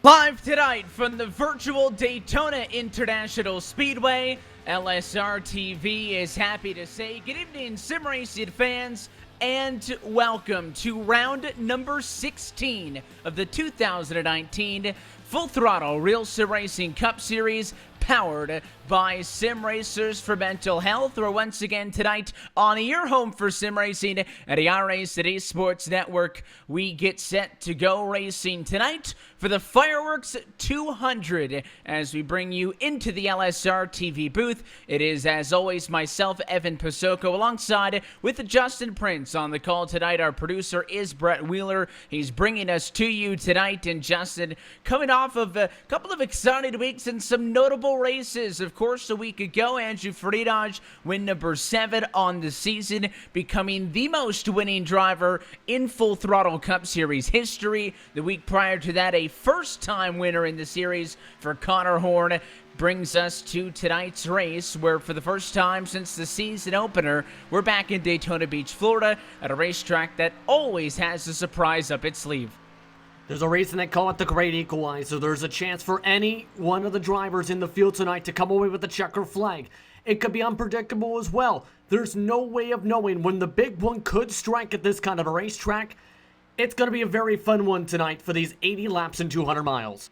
Live tonight from the virtual Daytona International Speedway, LSR TV is happy to say good evening, sim racing fans, and welcome to round number 16 of the 2019 Full Throttle RealSimRacing Cup Series, powered by Sim Racers for Mental Health. We're once again tonight on your home for sim racing at the iRacing Sports Network. We get set to go racing tonight for the Fireworks 200 as we bring you into the LSR TV booth. It is, as always, myself, Evan Pasoko, alongside with Justin Prince on the call tonight. Our producer is Brett Wheeler. He's bringing us to you tonight. And Justin, coming off of a couple of exciting weeks and some notable races. Of course, a week ago, Andrew Friedage win number 7 on the season, becoming the most winning driver in Full Throttle Cup Series history. The week prior to that, a first-time winner in the series for Connor Horn. Brings us to tonight's race, where for the first time since the season opener, we're back in Daytona Beach, Florida, at a racetrack that always has a surprise up its sleeve. There's a reason they call it the Great Equalizer. There's a chance for any one of the drivers in the field tonight to come away with the checker flag. It could be unpredictable as well. There's no way of knowing when the big one could strike at this kind of a racetrack. It's going to be a very fun one tonight for these 80 laps and 200 miles.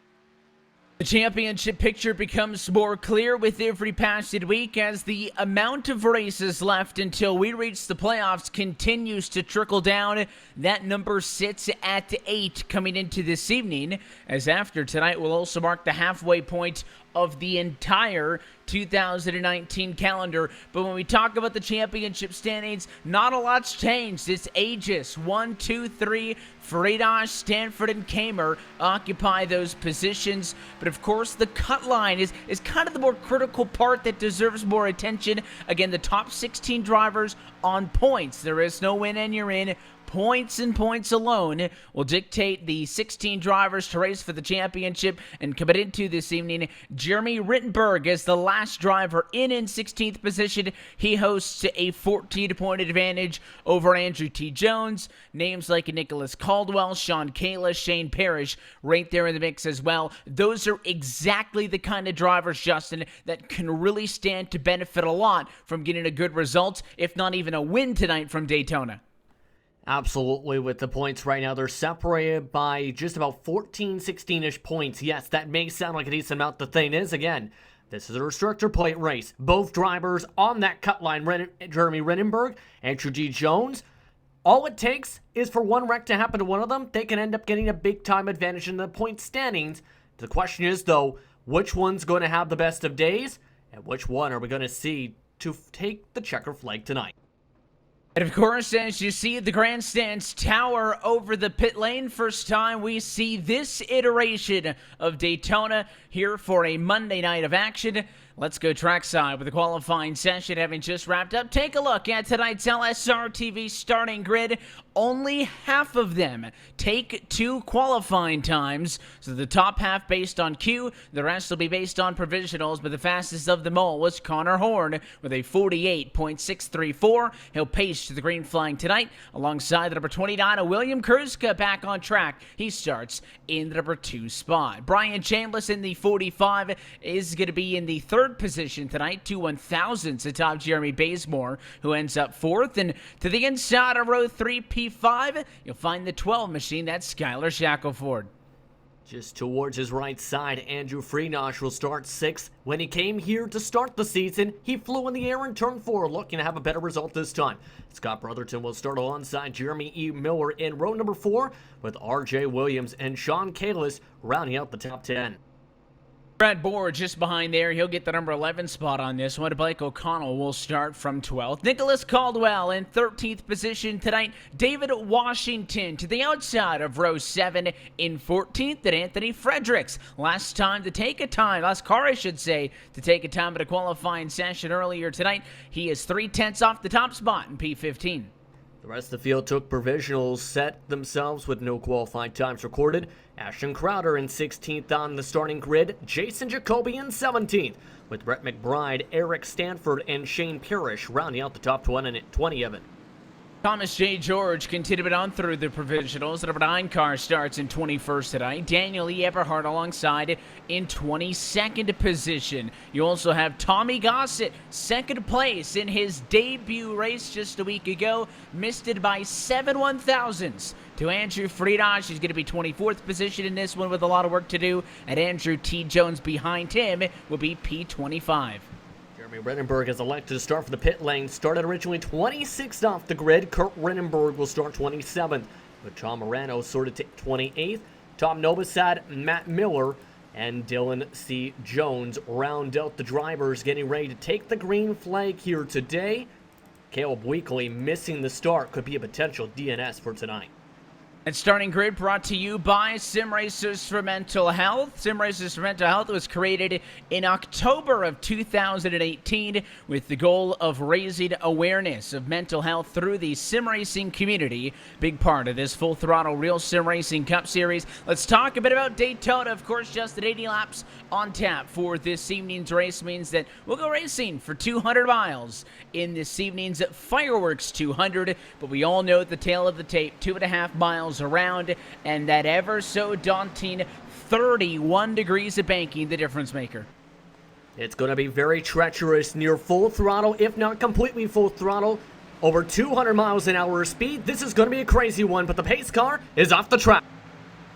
The championship picture becomes more clear with every passing week as the amount of races left until we reach the playoffs continues to trickle down. That number sits at 8 coming into this evening, as after tonight will also mark the halfway point of the entire 2019 calendar. But when we talk about the championship standings, not a lot's changed. It's ages 1, 2, 3. Friedage, Stanford, and Kamer occupy those positions. But of course, the cut line is kind of the more critical part that deserves more attention. Again, the top 16 drivers on points. There is no win and you're in. Points and points alone will dictate the 16 drivers to race for the championship. And coming into this evening, Jeremy Rittenberg is the last driver in 16th position. He hosts a 14-point advantage over Andrew T. Jones. Names like Nicholas Caldwell, Sean Kayla, Shane Parrish right there in the mix as well. Those are exactly the kind of drivers, Justin, that can really stand to benefit a lot from getting a good result, if not even a win tonight from Daytona. Absolutely. With the points right now, they're separated by just about 14, 16-ish points. Yes, that may sound like a decent amount. The thing is, again, this is a restrictor plate race. Both drivers on that cut line, Jeremy Rittenberg, Andrew D. Jones, all it takes is for one wreck to happen to one of them. They can end up getting a big-time advantage in the point standings. The question is, though, which one's going to have the best of days, and which one are we going to see to take the checker flag tonight? And of course, as you see the grandstands tower over the pit lane, first time we see this iteration of Daytona here for a Monday night of action. Let's go trackside with the qualifying session having just wrapped up. Take a look at tonight's LSR TV starting grid. Only half of them take 2 qualifying times. So the top half based on Q, the rest will be based on provisionals, but the fastest of them all was Connor Horn with a 48.634. He'll pace to the green flying tonight alongside the number 29, William Kruska back on track. He starts in the number 2 spot. Brian Chambliss in the 45 is going to be in the 3rd position tonight, 2/1000ths atop Jeremy Bazemore, who ends up 4th. And to the inside of row 3, P5, you'll find the 12 machine. That's Skylar Shackelford. Just towards his right side, Andrew Friedage will start 6th. When he came here to start the season, he flew in the air in turn 4, looking to have a better result this time. Scott Brotherton will start alongside Jeremy E. Miller in row number 4, with R.J. Williams and Sean Kalis rounding out the top 10. Brad Bohr just behind there. He'll get the number 11 spot on this one. Blake O'Connell will start from 12th. Nicholas Caldwell in 13th position tonight. David Washington to the outside of row 7 in 14th. And Anthony Fredericks, last car I should say, to take a time at a qualifying session earlier tonight. He is 3/10 off the top spot in P15. The rest of the field took provisionals, set themselves with no qualifying times recorded. Ashton Crowder in 16th on the starting grid. Jason Jacoby in 17th, with Brett McBride, Eric Stanford, and Shane Parrish rounding out the top 20 of it. Thomas J. George continued on through the provisionals. The number 9 car starts in 21st tonight. Daniel E. Eberhardt alongside in 22nd position. You also have Tommy Gossett, 2nd place in his debut race just a week ago. Missed it by 7 1/1000ths to Andrew Friedrich. He's going to be 24th position in this one with a lot of work to do. And Andrew T. Jones behind him will be P25. Jeremy Renenberg is elected to start for the pit lane. Started originally 26th off the grid. Kurt Renenberg will start 27th. But Tom Morano sorted to 28th. Tom Novosad, Matt Miller, and Dylan C. Jones round out the drivers getting ready to take the green flag here today. Caleb Weekly missing the start could be a potential DNS for tonight. And starting grid brought to you by SimRacers for Mental Health. SimRacers for Mental Health was created in October of 2018 with the goal of raising awareness of mental health through the sim racing community. Big part of this Full Throttle Real Sim Racing Cup Series. Let's talk a bit about Daytona. Of course, just at 80 laps on tap for this evening's race means that we'll go racing for 200 miles in this evening's Fireworks 200. But we all know at the tail of the tape, 2.5 miles around, and that ever so daunting 31 degrees of banking, the difference maker. It's going to be very treacherous near full throttle, if not completely full throttle. Over 200 miles an hour speed. This is going to be a crazy one, but the pace car is off the track.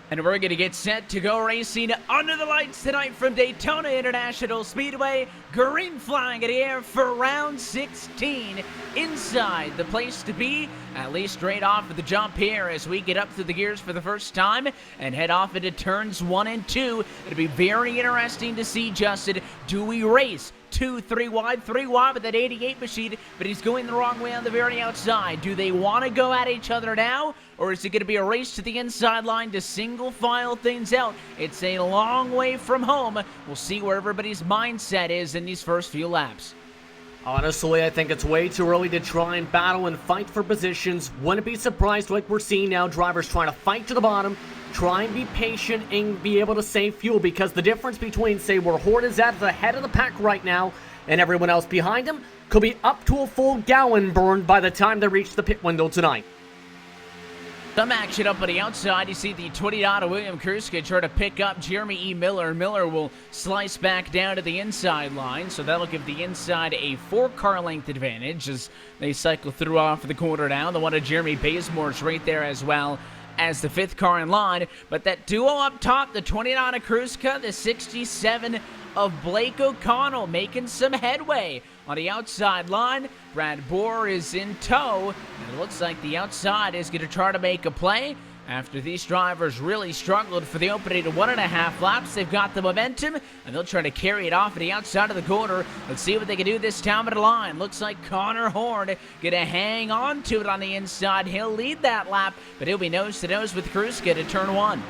And we're going to get set to go racing under the lights tonight from Daytona International Speedway. Green flag in the air for round 16. Inside the place to be, at least right off of the jump here as we get up through the gears for the first time and head off into turns 1 and 2. It'll be very interesting to see, Justin, do we race 2, 3 wide with that 88 machine, but he's going the wrong way on the very outside. Do they want to go at each other now, or is it going to be a race to the inside line to single file things out? It's a long way from home. We'll see where everybody's mindset is in these first few laps. Honestly, I think it's way too early to try and battle and fight for positions. Wouldn't be surprised like we're seeing now, drivers trying to fight to the bottom, try and be patient and be able to save fuel, because the difference between, say, where Hort is at the head of the pack right now and everyone else behind him could be up to a full gallon burned by the time they reach the pit window tonight. Some action up on the outside. You see the 20 of William Kruska try to pick up Jeremy E. Miller. Miller will slice back down to the inside line, so that'll give the inside a 4-car length advantage as they cycle through off the corner now. The one of Jeremy Bazemore's right there as well as the 5th car in line. But that duo up top, the 29 of Kruska, the 67 of Blake O'Connell, making some headway on the outside line. Brad Bohr is in tow, and it looks like the outside is going to try to make a play. After these drivers really struggled for the opening 1.5 laps, they've got the momentum, and they'll try to carry it off at the outside of the corner. Let's see what they can do this time at the line. Looks like Connor Horn going to hang on to it on the inside. He'll lead that lap, but he'll be nose-to-nose with Kruska to turn 1.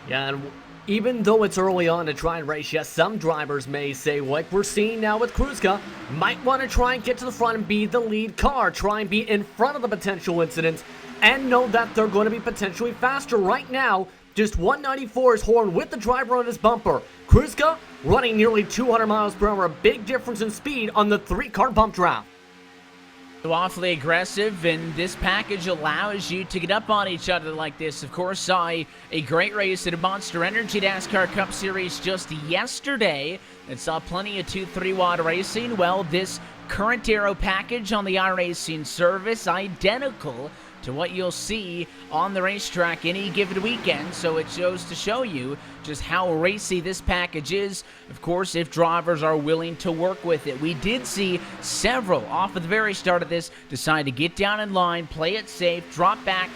Yeah, and even though it's early on to try and race, yes, some drivers may say, like we're seeing now with Kruska, might want to try and get to the front and be the lead car, try and be in front of the potential incidents, and know that they're going to be potentially faster. Right now, just 194 is Horn with the driver on his bumper. Kruska running nearly 200 miles per hour, a big difference in speed on the 3-car bump draft. So awfully aggressive, and this package allows you to get up on each other like this. Of course, saw a great race at a Monster Energy NASCAR Cup Series just yesterday and saw plenty of 2-3 wide racing. Well, this current aero package on the iRacing service, identical to what you'll see on the racetrack any given weekend, so it shows to show you just how racy this package is, of course, if drivers are willing to work with it. We did see several off at the very start of this decide to get down in line, play it safe, drop back.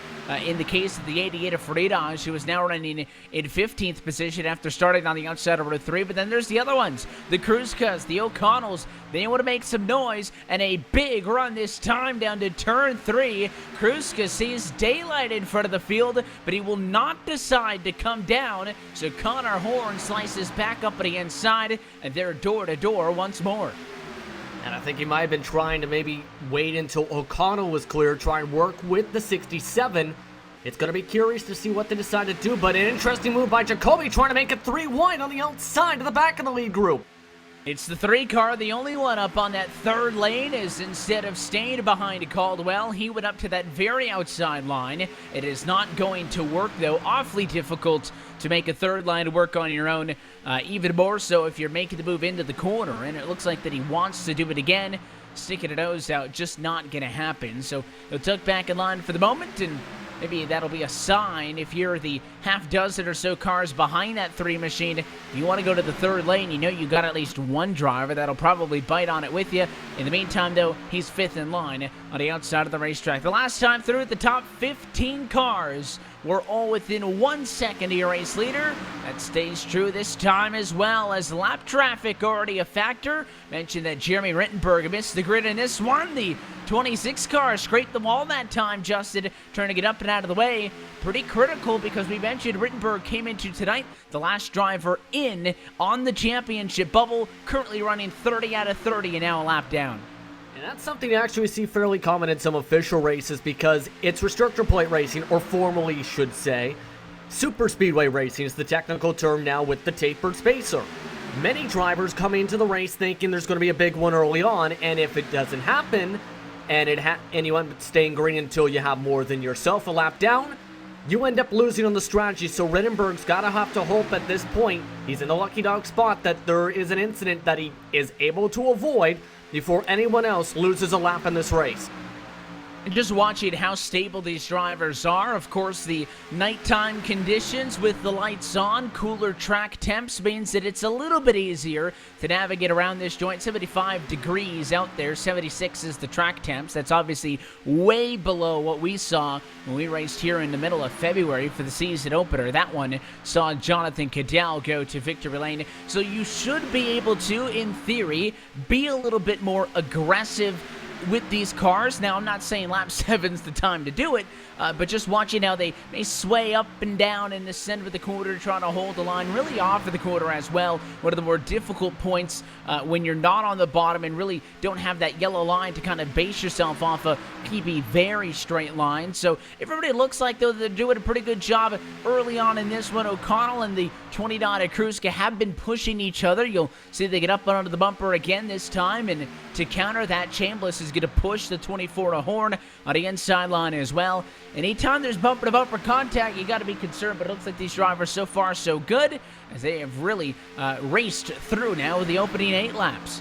In the case of the 88 of Friedrich, who is now running in 15th position after starting on the outside of row 3. But then there's the other ones, the Kruskas, the O'Connells. They want to make some noise, and a big run this time down to turn 3. Kruska sees daylight in front of the field, but he will not decide to come down. So Connor Horn slices back up at the inside, and they're door-to-door once more. And I think he might have been trying to maybe wait until O'Connell was clear, try and work with the 67. It's going to be curious to see what they decide to do, but an interesting move by Jacoby trying to make it 3 wide on the outside of the back of the lead group. It's the 3 car, the only one up on that third lane, is instead of staying behind Caldwell, he went up to that very outside line. It is not going to work, though. Awfully difficult to make a third line work on your own, even more so if you're making the move into the corner, and it looks like that he wants to do it again. Sticking a nose out, just not going to happen. So he'll tuck back in line for the moment, and maybe that'll be a sign if you're the half dozen or so cars behind that 3 machine. If you want to go to the third lane, you know you got at least one driver that'll probably bite on it with you. In the meantime, though, he's 5th in line on the outside of the racetrack. The last time through, the top 15 cars were all within 1 second of your race leader. That stays true this time as well, as lap traffic already a factor. Mentioned that Jeremy Rittenberg missed the grid in this one. The 26 car scraped the wall that time, Justin, trying to get up and out of the way. Pretty critical because we mentioned Rittenberg came into tonight the last driver in on the championship bubble, currently running 30 out of 30 and now a lap down. And that's something to actually see fairly common in some official races because it's restrictor plate racing, or formerly should say, super speedway racing is the technical term now with the tapered spacer. Many drivers come into the race thinking there's going to be a big one early on, and if it doesn't happen, and you end up staying green until you have more than yourself a lap down, you end up losing on the strategy. So Rittenberg's got to have to hope at this point, he's in the lucky dog spot, that there is an incident that he is able to avoid before anyone else loses a lap in this race. And just watching how stable these drivers are. Of course, the nighttime conditions with the lights on, cooler track temps means that it's a little bit easier to navigate around this joint. 75 degrees out there, 76 is the track temps. That's obviously way below what we saw when we raced here in the middle of February for the season opener. That one saw Jonathan Cadell go to victory lane. So you should be able to, in theory, be a little bit more aggressive with these cars. Now, I'm not saying lap 7's the time to do it, but just watching how they sway up and down in the center of the quarter, trying to hold the line, really off of the quarter as well. One of the more difficult points when you're not on the bottom and really don't have that yellow line to kind of base yourself off of, keep a very straight line. So everybody looks like, though, they're doing a pretty good job early on in this one. O'Connell and the 20 Dot Kruska have been pushing each other. You'll see they get up under the bumper again this time, and to counter that, Chambliss is going to push the 24 to Horn on the inside line as well. Anytime there's bumper-to-bumper contact, you got to be concerned, but it looks like these drivers so far so good, as they have really raced through now with the opening 8 laps.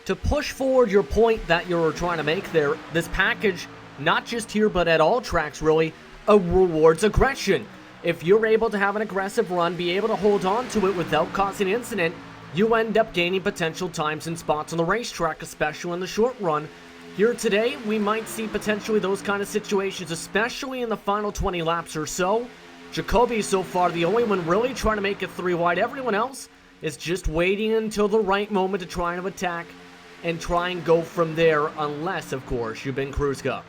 To push forward your point that you're trying to make there, this package, not just here but at all tracks really, rewards aggression. If you're able to have an aggressive run, be able to hold on to it without causing incident, you end up gaining potential times and spots on the racetrack, especially in the short run. Here today, we might see potentially those kind of situations, especially in the final 20 laps or so. Jacoby so far the only one really trying to make it 3 wide. Everyone else is just waiting until the right moment to try and attack and try and go from there, unless, of course, you've been Kruska.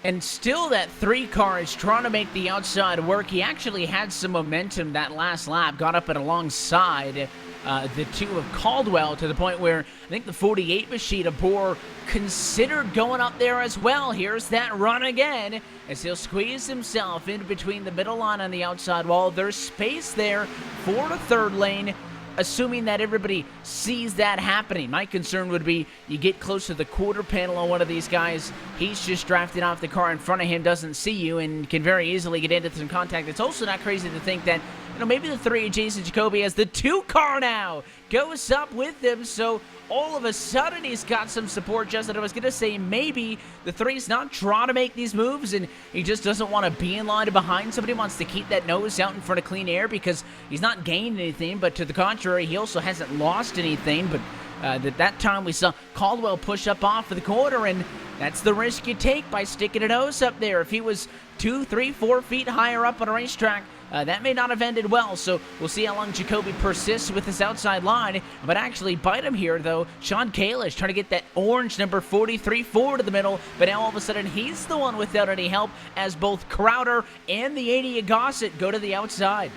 And still that 3 car is trying to make the outside work. He actually had some momentum that last lap, got up and alongside the 2 of Caldwell to the point where I think the 48 machine of Bohr considered going up there as well. Here's that run again as he'll squeeze himself in between the middle line on the outside wall. There's space there for the third lane, assuming that everybody sees that happening. My concern would be you get close to the quarter panel on one of these guys, he's just drafting off the car in front of him, doesn't see you, and can very easily get into some contact. It's also not crazy to think that, maybe the 3 of Jason Jacoby as the 2 car now goes up with him, so all of a sudden he's got some support. Justin, I was going to say maybe the 3's not trying to make these moves and he just doesn't want to be in line behind somebody, wants to keep that nose out in front of clean air because he's not gaining anything, but to the contrary, he also hasn't lost anything. But that time we saw Caldwell push up off of the corner, and that's the risk you take by sticking a nose up there. If he was 2, 3, 4 feet higher up on a racetrack, that may not have ended well, so we'll see how long Jacoby persists with this outside line. But actually bite him here, though. Sean Kalish trying to get that orange number 43 forward to the middle, but now all of a sudden he's the one without any help as both Crowder and the 80 of Gossett go to the outside.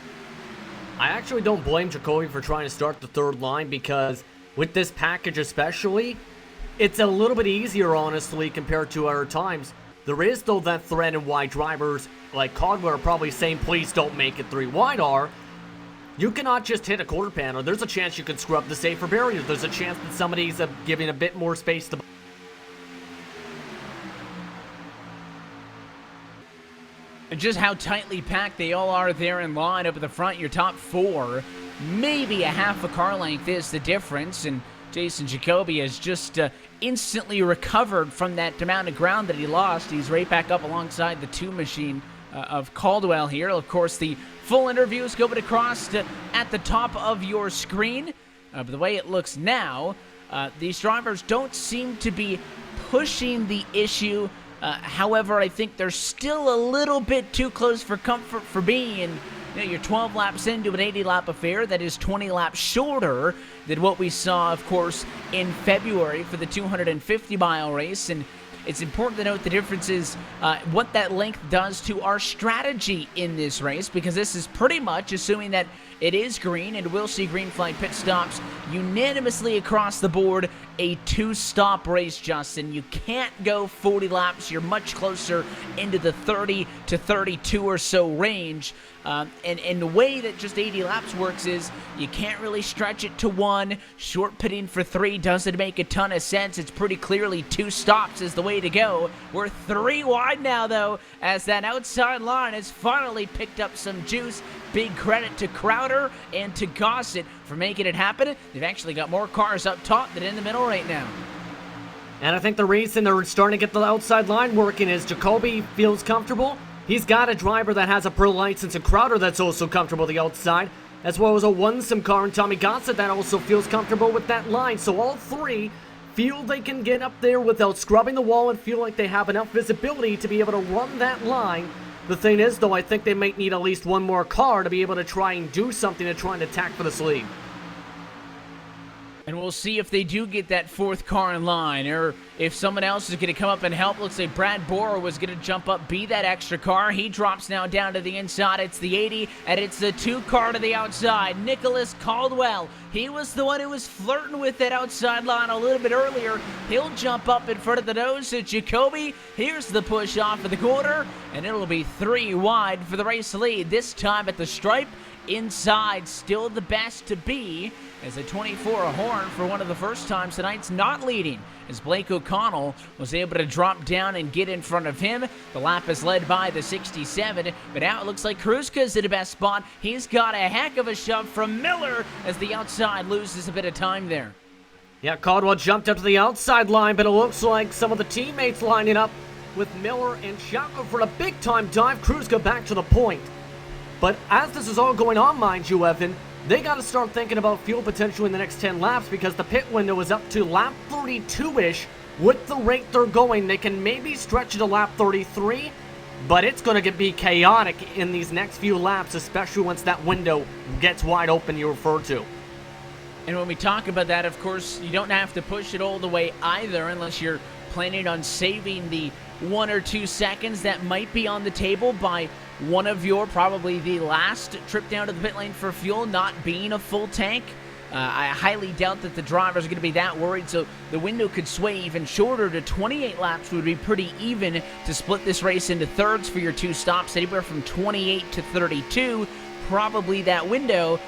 I actually don't blame Jacoby for trying to start the third line because with this package especially, it's a little bit easier, honestly, compared to other times. There is, though, that threat in why drivers like Caldwell are probably saying, please don't make it 3 wide are. You cannot just hit a quarter panel. There's a chance you can screw up the safer barrier. There's a chance that somebody's giving a bit more space to... And just how tightly packed they all are there in line up at the front. Your top four, maybe a half a car length is the difference. And Jason Jacoby has just instantly recovered from that amount of ground that he lost. He's right back up alongside the two machine of Caldwell here. Of course, the full interview is going across at the top of your screen. But the way it looks now, these drivers don't seem to be pushing the issue. However, I think they're still a little bit too close for comfort for me. And you're 12 laps into an 80-lap affair that is 20 laps shorter than what we saw, of course, in February for the 250-mile race. And it's important to note the differences, what that length does to our strategy in this race, because this is pretty much assuming that it is green, and we'll see green flag pit stops unanimously across the board. A two-stop race, Justin. You can't go 40 laps. You're much closer into the 30 to 32 or so range. And the way that just 80 laps works is you can't really stretch it to one. Short pitting for 3 doesn't make a ton of sense. It's pretty clearly 2 stops is the way to go. We're 3 wide now, though, as that outside line has finally picked up some juice. Big credit to Crowder and to Gossett for making it happen. They've actually got more cars up top than in the middle right now. And I think the reason they're starting to get the outside line working is Jacoby feels comfortable. He's got a driver that has a pro license and Crowder that's also comfortable the outside, as well as a one-sim car and Tommy Gossett that also feels comfortable with that line. So all 3 feel they can get up there without scrubbing the wall and feel like they have enough visibility to be able to run that line. The thing is, though, I think they might need at least one more car to be able to try and do something to try and attack for this lead. And we'll see if they do get that 4th car in line, or if someone else is going to come up and help. Looks like Brad Borer was going to jump up, be that extra car. He drops now down to the inside. It's the 80, and it's the 2 car to the outside. Nicholas Caldwell, he was the one who was flirting with that outside line a little bit earlier. He'll jump up in front of the nose to Jacoby. Here's the push off of the corner, and it'll be 3 wide for the race lead. This time at the stripe. Inside, still the best to be, as a 24 a horn for one of the first times tonight's not leading, as Blake O'Connell was able to drop down and get in front of him. The lap is led by the 67, but now it looks like Kruzka's in the best spot. He's got a heck of a shove from Miller as the outside loses a bit of time there. Yeah, Caldwell jumped up to the outside line, but it looks like some of the teammates lining up with Miller and Chaco for a big-time dive. Kruzka back to the point. But as this is all going on, mind you, Evan, they got to start thinking about fuel potential in the next 10 laps, because the pit window is up to lap 32-ish. With the rate they're going, they can maybe stretch it to lap 33, but it's going to be chaotic in these next few laps, especially once that window gets wide open you referred to. And when we talk about that, of course, you don't have to push it all the way either, unless you're planning on saving the 1 or 2 seconds that might be on the table by one of your, probably the last trip down to the pit lane for fuel not being a full tank. I highly doubt that the drivers are going to be that worried, so the window could sway even shorter to 28 laps. Would be pretty even to split this race into thirds for your 2 stops, anywhere from 28 to 32. Probably that window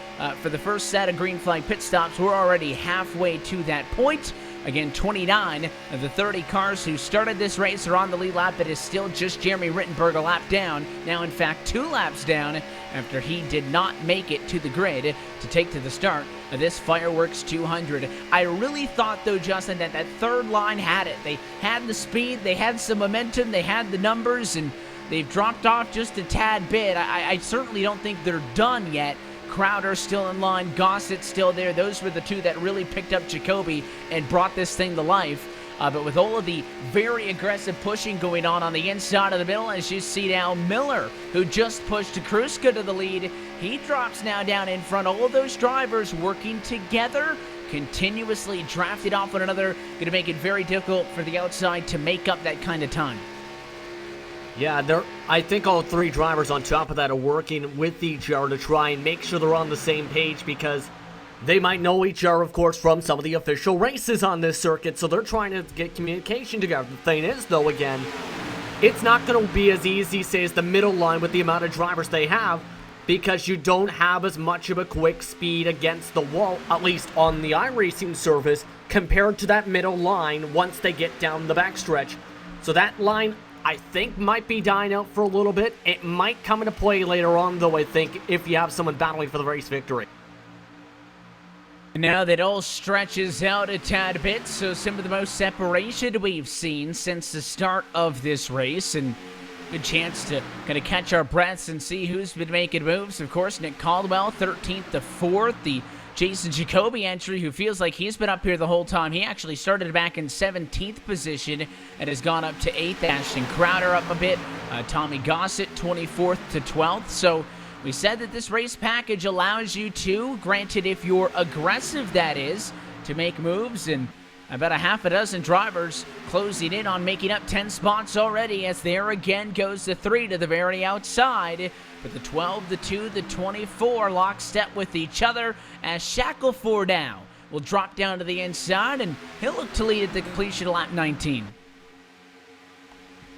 for the first set of green flag pit stops. We're already halfway to that point. Again, 29 of the 30 cars who started this race are on the lead lap. It is still just Jeremy Rittenberg a lap down. Now, in fact, 2 laps down after he did not make it to the grid to take to the start of this Fireworks 200. I really thought, though, Justin, that that 3rd line had it. They had the speed, they had some momentum, they had the numbers, and they've dropped off just a tad bit. I certainly don't think they're done yet. Crowder still in line, Gossett still there. Those were the 2 that really picked up Jacoby and brought this thing to life. But with all of the very aggressive pushing going on the inside of the middle, as you see now, Miller, who just pushed Kruzka to the lead, he drops now down in front. All of those drivers working together, continuously drafted off one another, going to make it very difficult for the outside to make up that kind of time. Yeah, I think all 3 drivers on top of that are working with each other to try and make sure they're on the same page, because they might know each other, of course, from some of the official races on this circuit, so they're trying to get communication together. The thing is, though, again, it's not going to be as easy, say, as the middle line with the amount of drivers they have. because you don't have as much of a quick speed against the wall, at least on the iRacing surface, compared to that middle line once they get down the backstretch. So that line, I think, might be dying out for a little bit. It might come into play later on, though, I think, if you have someone battling for the race victory. Now that all stretches out a tad bit, so some of the most separation we've seen since the start of this race, and good chance to kind of catch our breaths and see who's been making moves. Of course, Nick Caldwell, 13th to 4th. The Jason Jacoby entry, who feels like he's been up here the whole time. He actually started back in 17th position and has gone up to 8th. Ashton Crowder up a bit. Tommy Gossett, 24th to 12th. So we said that this race package allows you to, granted if you're aggressive that is, to make moves, and about a half a dozen drivers closing in on making up 10 spots already, as there again goes the 3 to the very outside. But the 12, the 2, the 24 lockstep with each other, as Shackleford now will drop down to the inside, and he'll look to lead at the completion of lap 19.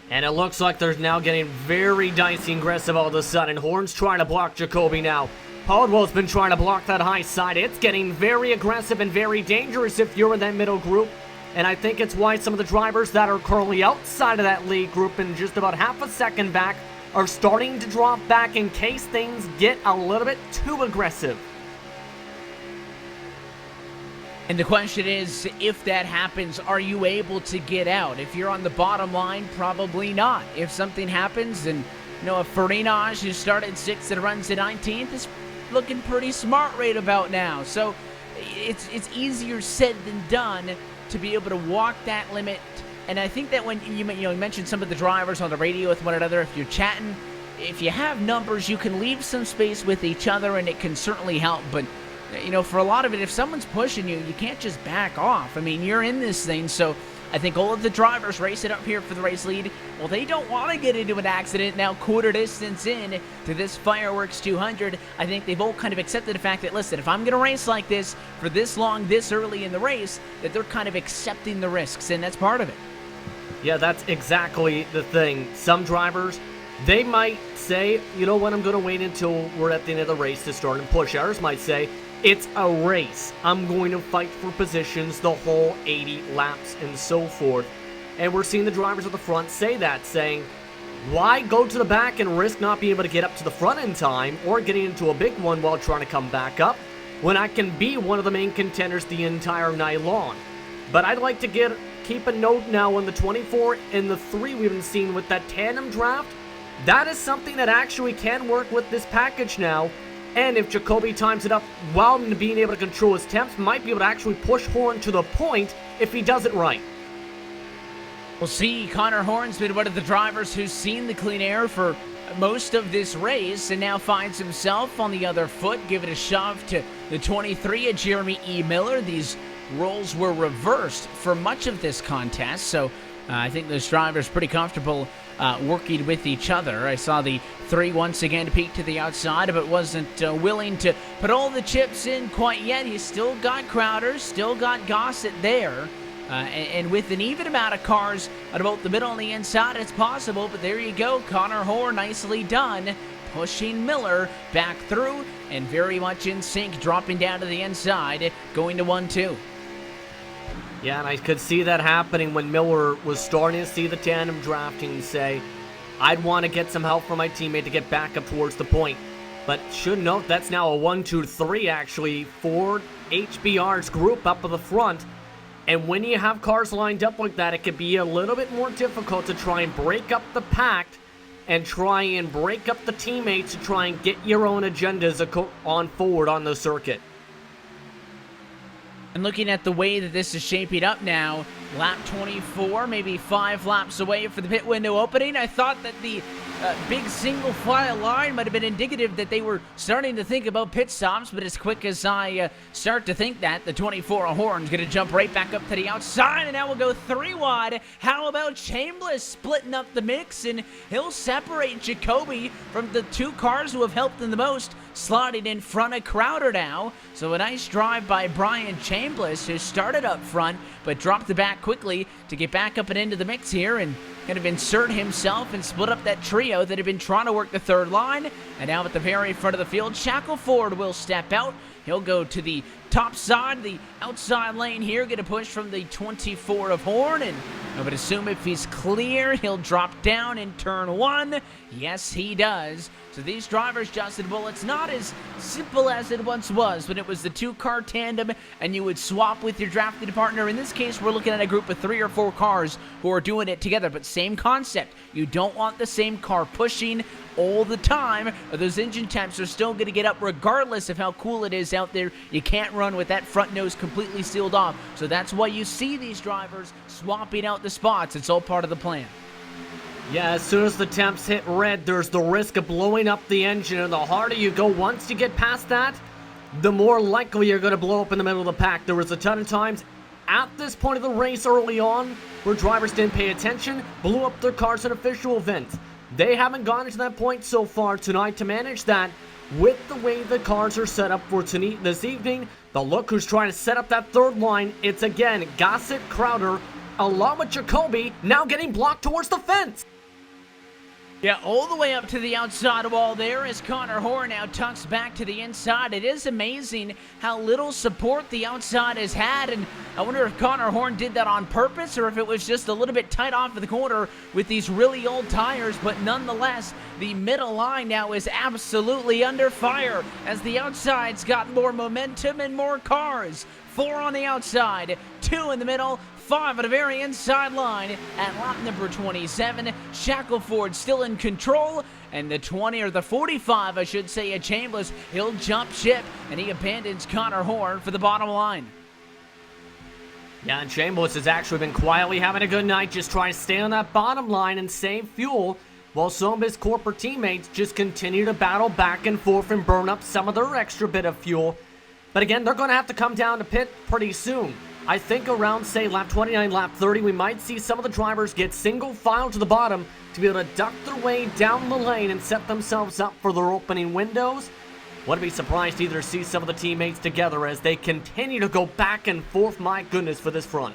And it looks like they're now getting very dicey and aggressive all of a sudden. Horn's trying to block Jacoby now. Caldwell's been trying to block that high side. It's getting very aggressive and very dangerous if you're in that middle group. And I think it's why some of the drivers that are currently outside of that lead group and just about half a second back are starting to drop back in case things get a little bit too aggressive. And the question is, if that happens, are you able to get out? If you're on the bottom line, probably not. If something happens, and a Farinaj who started 6th and runs to 19th is looking pretty smart right about now. So it's easier said than done to be able to walk that limit. And I think that when you mentioned some of the drivers on the radio with one another, if you're chatting, if you have numbers, you can leave some space with each other, and it can certainly help. But for a lot of it, if someone's pushing you, you can't just back off. I mean, you're in this thing, so I think all of the drivers racing up here for the race lead, well, they don't want to get into an accident now quarter distance in to this Fireworks 200. I think they've all kind of accepted the fact that, listen, if I'm going to race like this for this long, this early in the race, that they're kind of accepting the risks, and that's part of it. Yeah, that's exactly the thing. Some drivers, they might say, you know what, I'm going to wait until we're at the end of the race to start and push. Others might say, it's a race. I'm going to fight for positions the whole 80 laps and so forth. And we're seeing the drivers at the front say that, saying, why go to the back and risk not being able to get up to the front in time or getting into a big one while trying to come back up when I can be one of the main contenders the entire night long? But I'd like to keep a note now on the 24 and the 3 we've been seeing with that tandem draft. That is something that actually can work with this package now. And if Jacoby times it up while being able to control his temps, might be able to actually push Horn to the point if he does it right. We'll see. Connor Horn's been one of the drivers who's seen the clean air for most of this race and now finds himself on the other foot. Give it a shove to the 23 of Jeremy E. Miller. These roles were reversed for much of this contest, so I think those drivers pretty comfortable working with each other. I saw the 3 once again peek to the outside, but wasn't willing to put all the chips in quite yet. He's still got Crowder, still got Gossett there. And with an even amount of cars at both the middle and the inside, it's possible. But there you go. Connor Horn, nicely done, pushing Miller back through and very much in sync, dropping down to the inside, going to 1-2. Yeah, and I could see that happening when Miller was starting to see the tandem drafting and say, I'd want to get some help from my teammate to get back up towards the point. But should note that's now a 1-2-3 actually for HBR's group up at the front. And when you have cars lined up like that, it can be a little bit more difficult to try and break up the pack and try and break up the teammates to try and get your own agendas on forward on the circuit. And looking at the way that this is shaping up now, lap 24, maybe 5 laps away for the pit window opening. I thought that the big single file line might have been indicative that they were starting to think about pit stops, but as quick as I start to think that, the 24 Horn's going to jump right back up to the outside, and now we'll go 3 wide. How about Chambliss splitting up the mix, and he'll separate Jacoby from the 2 cars who have helped him the most. sliding in front of Crowder now. So a nice drive by Brian Chambliss, who started up front but dropped the back quickly to get back up and into the mix here and kind of insert himself and split up that trio that had been trying to work the third line. And now at the very front of the field, Shackelford will step out. He'll go to the top side, the outside lane here, get a push from the 24 of Horn, and I would assume if he's clear, he'll drop down in turn 1. Yes, he does. So these drivers, Justin, well, it's not as simple as it once was when it was the two-car tandem and you would swap with your drafted partner. In this case, we're looking at a group of 3 or 4 cars who are doing it together, but same concept. You don't want the same car pushing all the time, or those engine temps are still going to get up regardless of how cool it is out there. You can't run with that front nose completely sealed off. So that's why you see these drivers swapping out the spots. It's all part of the plan. Yeah, as soon as the temps hit red, there's the risk of blowing up the engine, and the harder you go once you get past that, the more likely you're going to blow up in the middle of the pack. There was a ton of times at this point of the race early on where drivers didn't pay attention, blew up their cars in official events. They haven't gotten to that point so far tonight to manage that with the way the cars are set up for this evening. The look who's trying to set up that third line, it's again Gossett, Crowder, along with Jacoby, now getting blocked towards the fence. Yeah, all the way up to the outside wall there as Connor Horn now tucks back to the inside. It is amazing how little support the outside has had, and I wonder if Connor Horn did that on purpose or if it was just a little bit tight off of the corner with these really old tires, but nonetheless, the middle line now is absolutely under fire as the outside's got more momentum and more cars. 4 on the outside, 2 in the middle, 5 on the very inside line at lap number 27. Shackelford still in control, and the 20 or the 45, I should say, at Chambliss, he'll jump ship and he abandons Connor Horn for the bottom line. Yeah, and Chambliss has actually been quietly having a good night, just trying to stay on that bottom line and save fuel, while some of his corporate teammates just continue to battle back and forth and burn up some of their extra bit of fuel. But again, they're going to have to come down to pit pretty soon. I think around, say, lap 29, lap 30, we might see some of the drivers get single file to the bottom to be able to duck their way down the lane and set themselves up for their opening windows. Wouldn't be surprised to either see some of the teammates together as they continue to go back and forth, my goodness, for this front.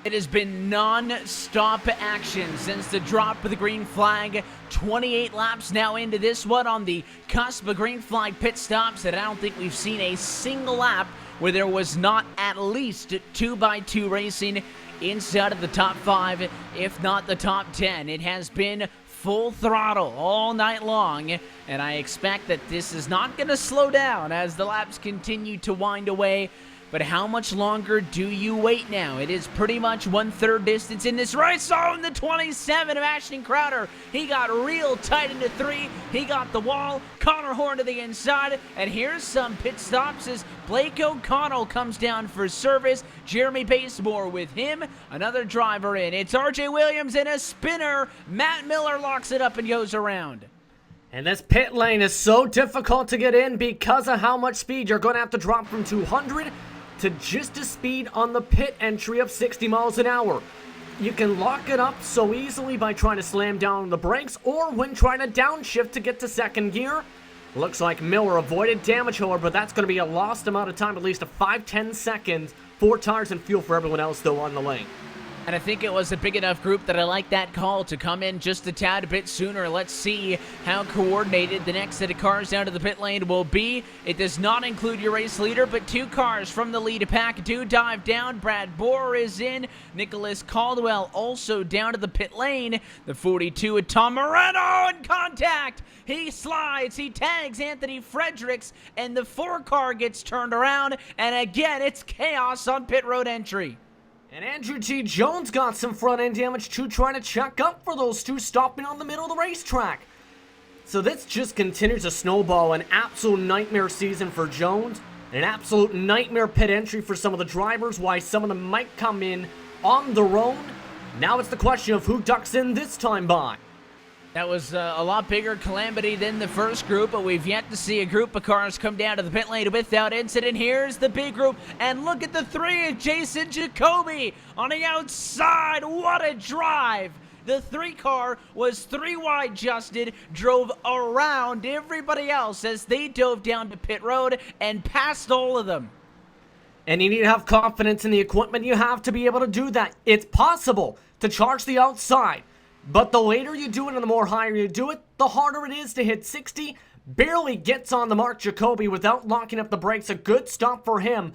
It has been non-stop action since the drop of the green flag. 28 laps now into this one on the cusp of green flag pit stops, and I don't think we've seen a single lap where there was not at least 2x2 racing inside of the top 5, if not the top 10. It has been full throttle all night long, and I expect that this is not going to slow down as the laps continue to wind away. But how much longer do you wait now? It is pretty much 1/3 distance in this race. Oh, and the 27 of Ashton Crowder. He got real tight into 3. He got the wall. Connor Horn to the inside. And here's some pit stops as Blake O'Connell comes down for service. Jeremy Basemore with him. Another driver in. It's RJ Williams in a spinner. Matt Miller locks it up and goes around. And this pit lane is so difficult to get in because of how much speed you're going to have to drop from 200 to just a speed on the pit entry of 60 miles an hour. You can lock it up so easily by trying to slam down the brakes or when trying to downshift to get to second gear. Looks like Miller avoided damage, however, but that's going to be a lost amount of time, at least a 5-10 seconds. 4 tires and fuel for everyone else, though, on the lane. And I think it was a big enough group that I like that call to come in just a tad bit sooner. Let's see how coordinated the next set of cars down to the pit lane will be. It does not include your race leader, but 2 cars from the lead pack do dive down. Brad Bohr is in. Nicholas Caldwell also down to the pit lane. The 42 of Tom Moreno in contact. He slides, he tags Anthony Fredericks, and the 4 car gets turned around. And again, it's chaos on pit road entry. And Andrew T. Jones got some front-end damage too, trying to check up for those 2 stopping on the middle of the racetrack. So this just continues to snowball. An absolute nightmare season for Jones. An absolute nightmare pit entry for some of the drivers, why some of them might come in on their own. Now it's the question of who ducks in this time by. That was a lot bigger calamity than the first group, but we've yet to see a group of cars come down to the pit lane without incident. Here's the big group, and look at the 3 of Jason Jacoby on the outside. What a drive! The 3 car was 3 wide, Justin, drove around everybody else as they dove down to pit road and passed all of them. And you need to have confidence in the equipment. You have to be able to do that. It's possible to charge the outside, but the later you do it and the more higher you do it, the harder it is to hit 60. Barely gets on the mark, Jacoby, without locking up the brakes. A good stop for him.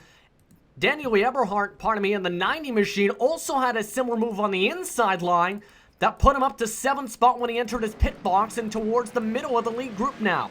Daniel Eberhardt, in the 90 machine also had a similar move on the inside line that put him up to 7th spot when he entered his pit box and towards the middle of the lead group now.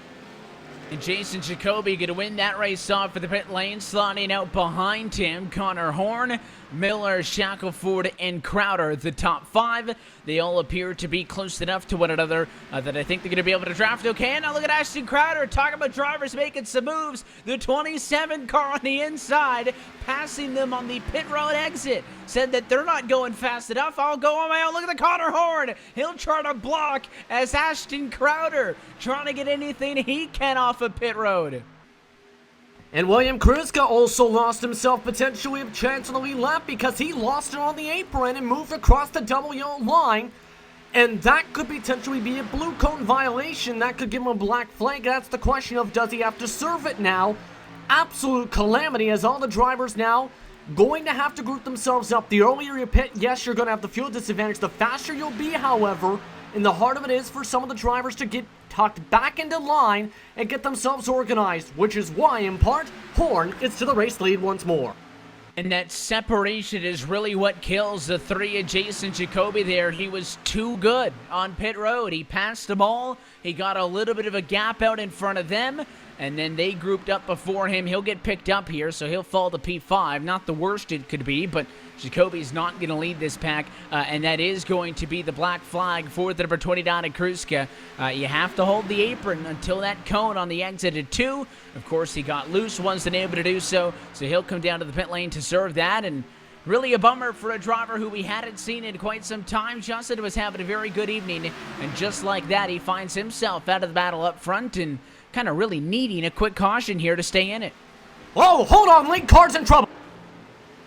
And Jason Jacoby going to win that race off for the pit lane, slotting out behind him. Connor Horn, Miller, Shackelford, and Crowder, the top 5. They all appear to be close enough to one another that I think they're going to be able to draft okay. And now look at Ashton Crowder, talking about drivers making some moves. The 27 car on the inside, passing them on the pit road exit. Said that they're not going fast enough. I'll go on my own. Look at the Connor Horn. He'll try to block as Ashton Crowder trying to get anything he can off of pit road. And William Kruska also lost himself potentially a chance on the lead lap because he lost it on the apron and moved across the double yellow line. And that could potentially be a blue cone violation. That could give him a black flag. That's the question of, does he have to serve it now? Absolute calamity as all the drivers now going to have to group themselves up. The earlier you pit, yes, you're going to have the fuel disadvantage. The faster you'll be, however, and the harder it is for some of the drivers to get tucked back into line and get themselves organized, which is why, in part, Horn is to the race lead once more. And that separation is really what kills the 3 of Jason Jacoby there. He was too good on pit road. He passed them all. He got a little bit of a gap out in front of them, and then they grouped up before him. He'll get picked up here, so he'll fall to P5. Not the worst it could be, but Jacoby's not going to lead this pack, and that is going to be the black flag for the number 29 at Kruska. You have to hold the apron until that cone on the exit at 2. Of course, he got loose, wasn't able to do so he'll come down to the pit lane to serve that, and really a bummer for a driver who we hadn't seen in quite some time. Justin was having a very good evening, and just like that, he finds himself out of the battle up front and kind of really needing a quick caution here to stay in it. Whoa, hold on, lead car's in trouble.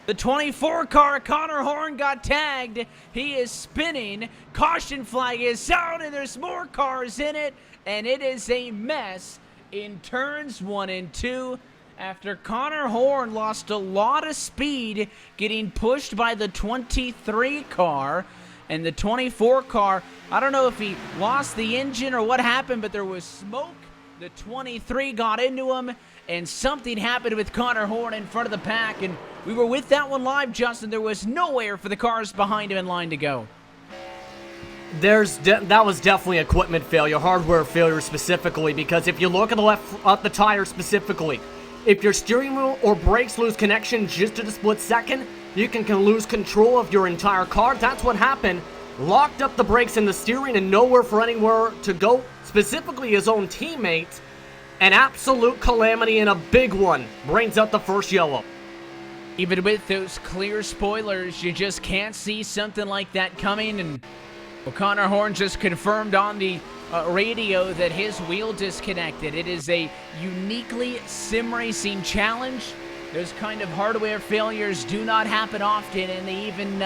The 24 car, Connor Horn, got tagged. He is spinning. Caution flag is out, and there's more cars in it, and it is a mess in turns 1 and 2. After Connor Horn lost a lot of speed getting pushed by the 23 car, and the 24 car, I don't know if he lost the engine or what happened, but there was smoke. The 23 got into him, and something happened with Connor Horn in front of the pack, and we were with that one live, Justin. There was nowhere for the cars behind him in line to go. That was definitely equipment failure, hardware failure specifically, because if you look at the tire specifically, if your steering wheel or brakes lose connection just at a split second, you can lose control of your entire car. That's what happened. Locked up the brakes and the steering and nowhere for anywhere to go, specifically his own teammates. An absolute calamity and a big one. Brings out the first yellow. Even with those clear spoilers, you just can't see something like that coming. And Connor Horn just confirmed on the radio that his wheel disconnected. It is a uniquely sim racing challenge. Those kind of hardware failures do not happen often, and they even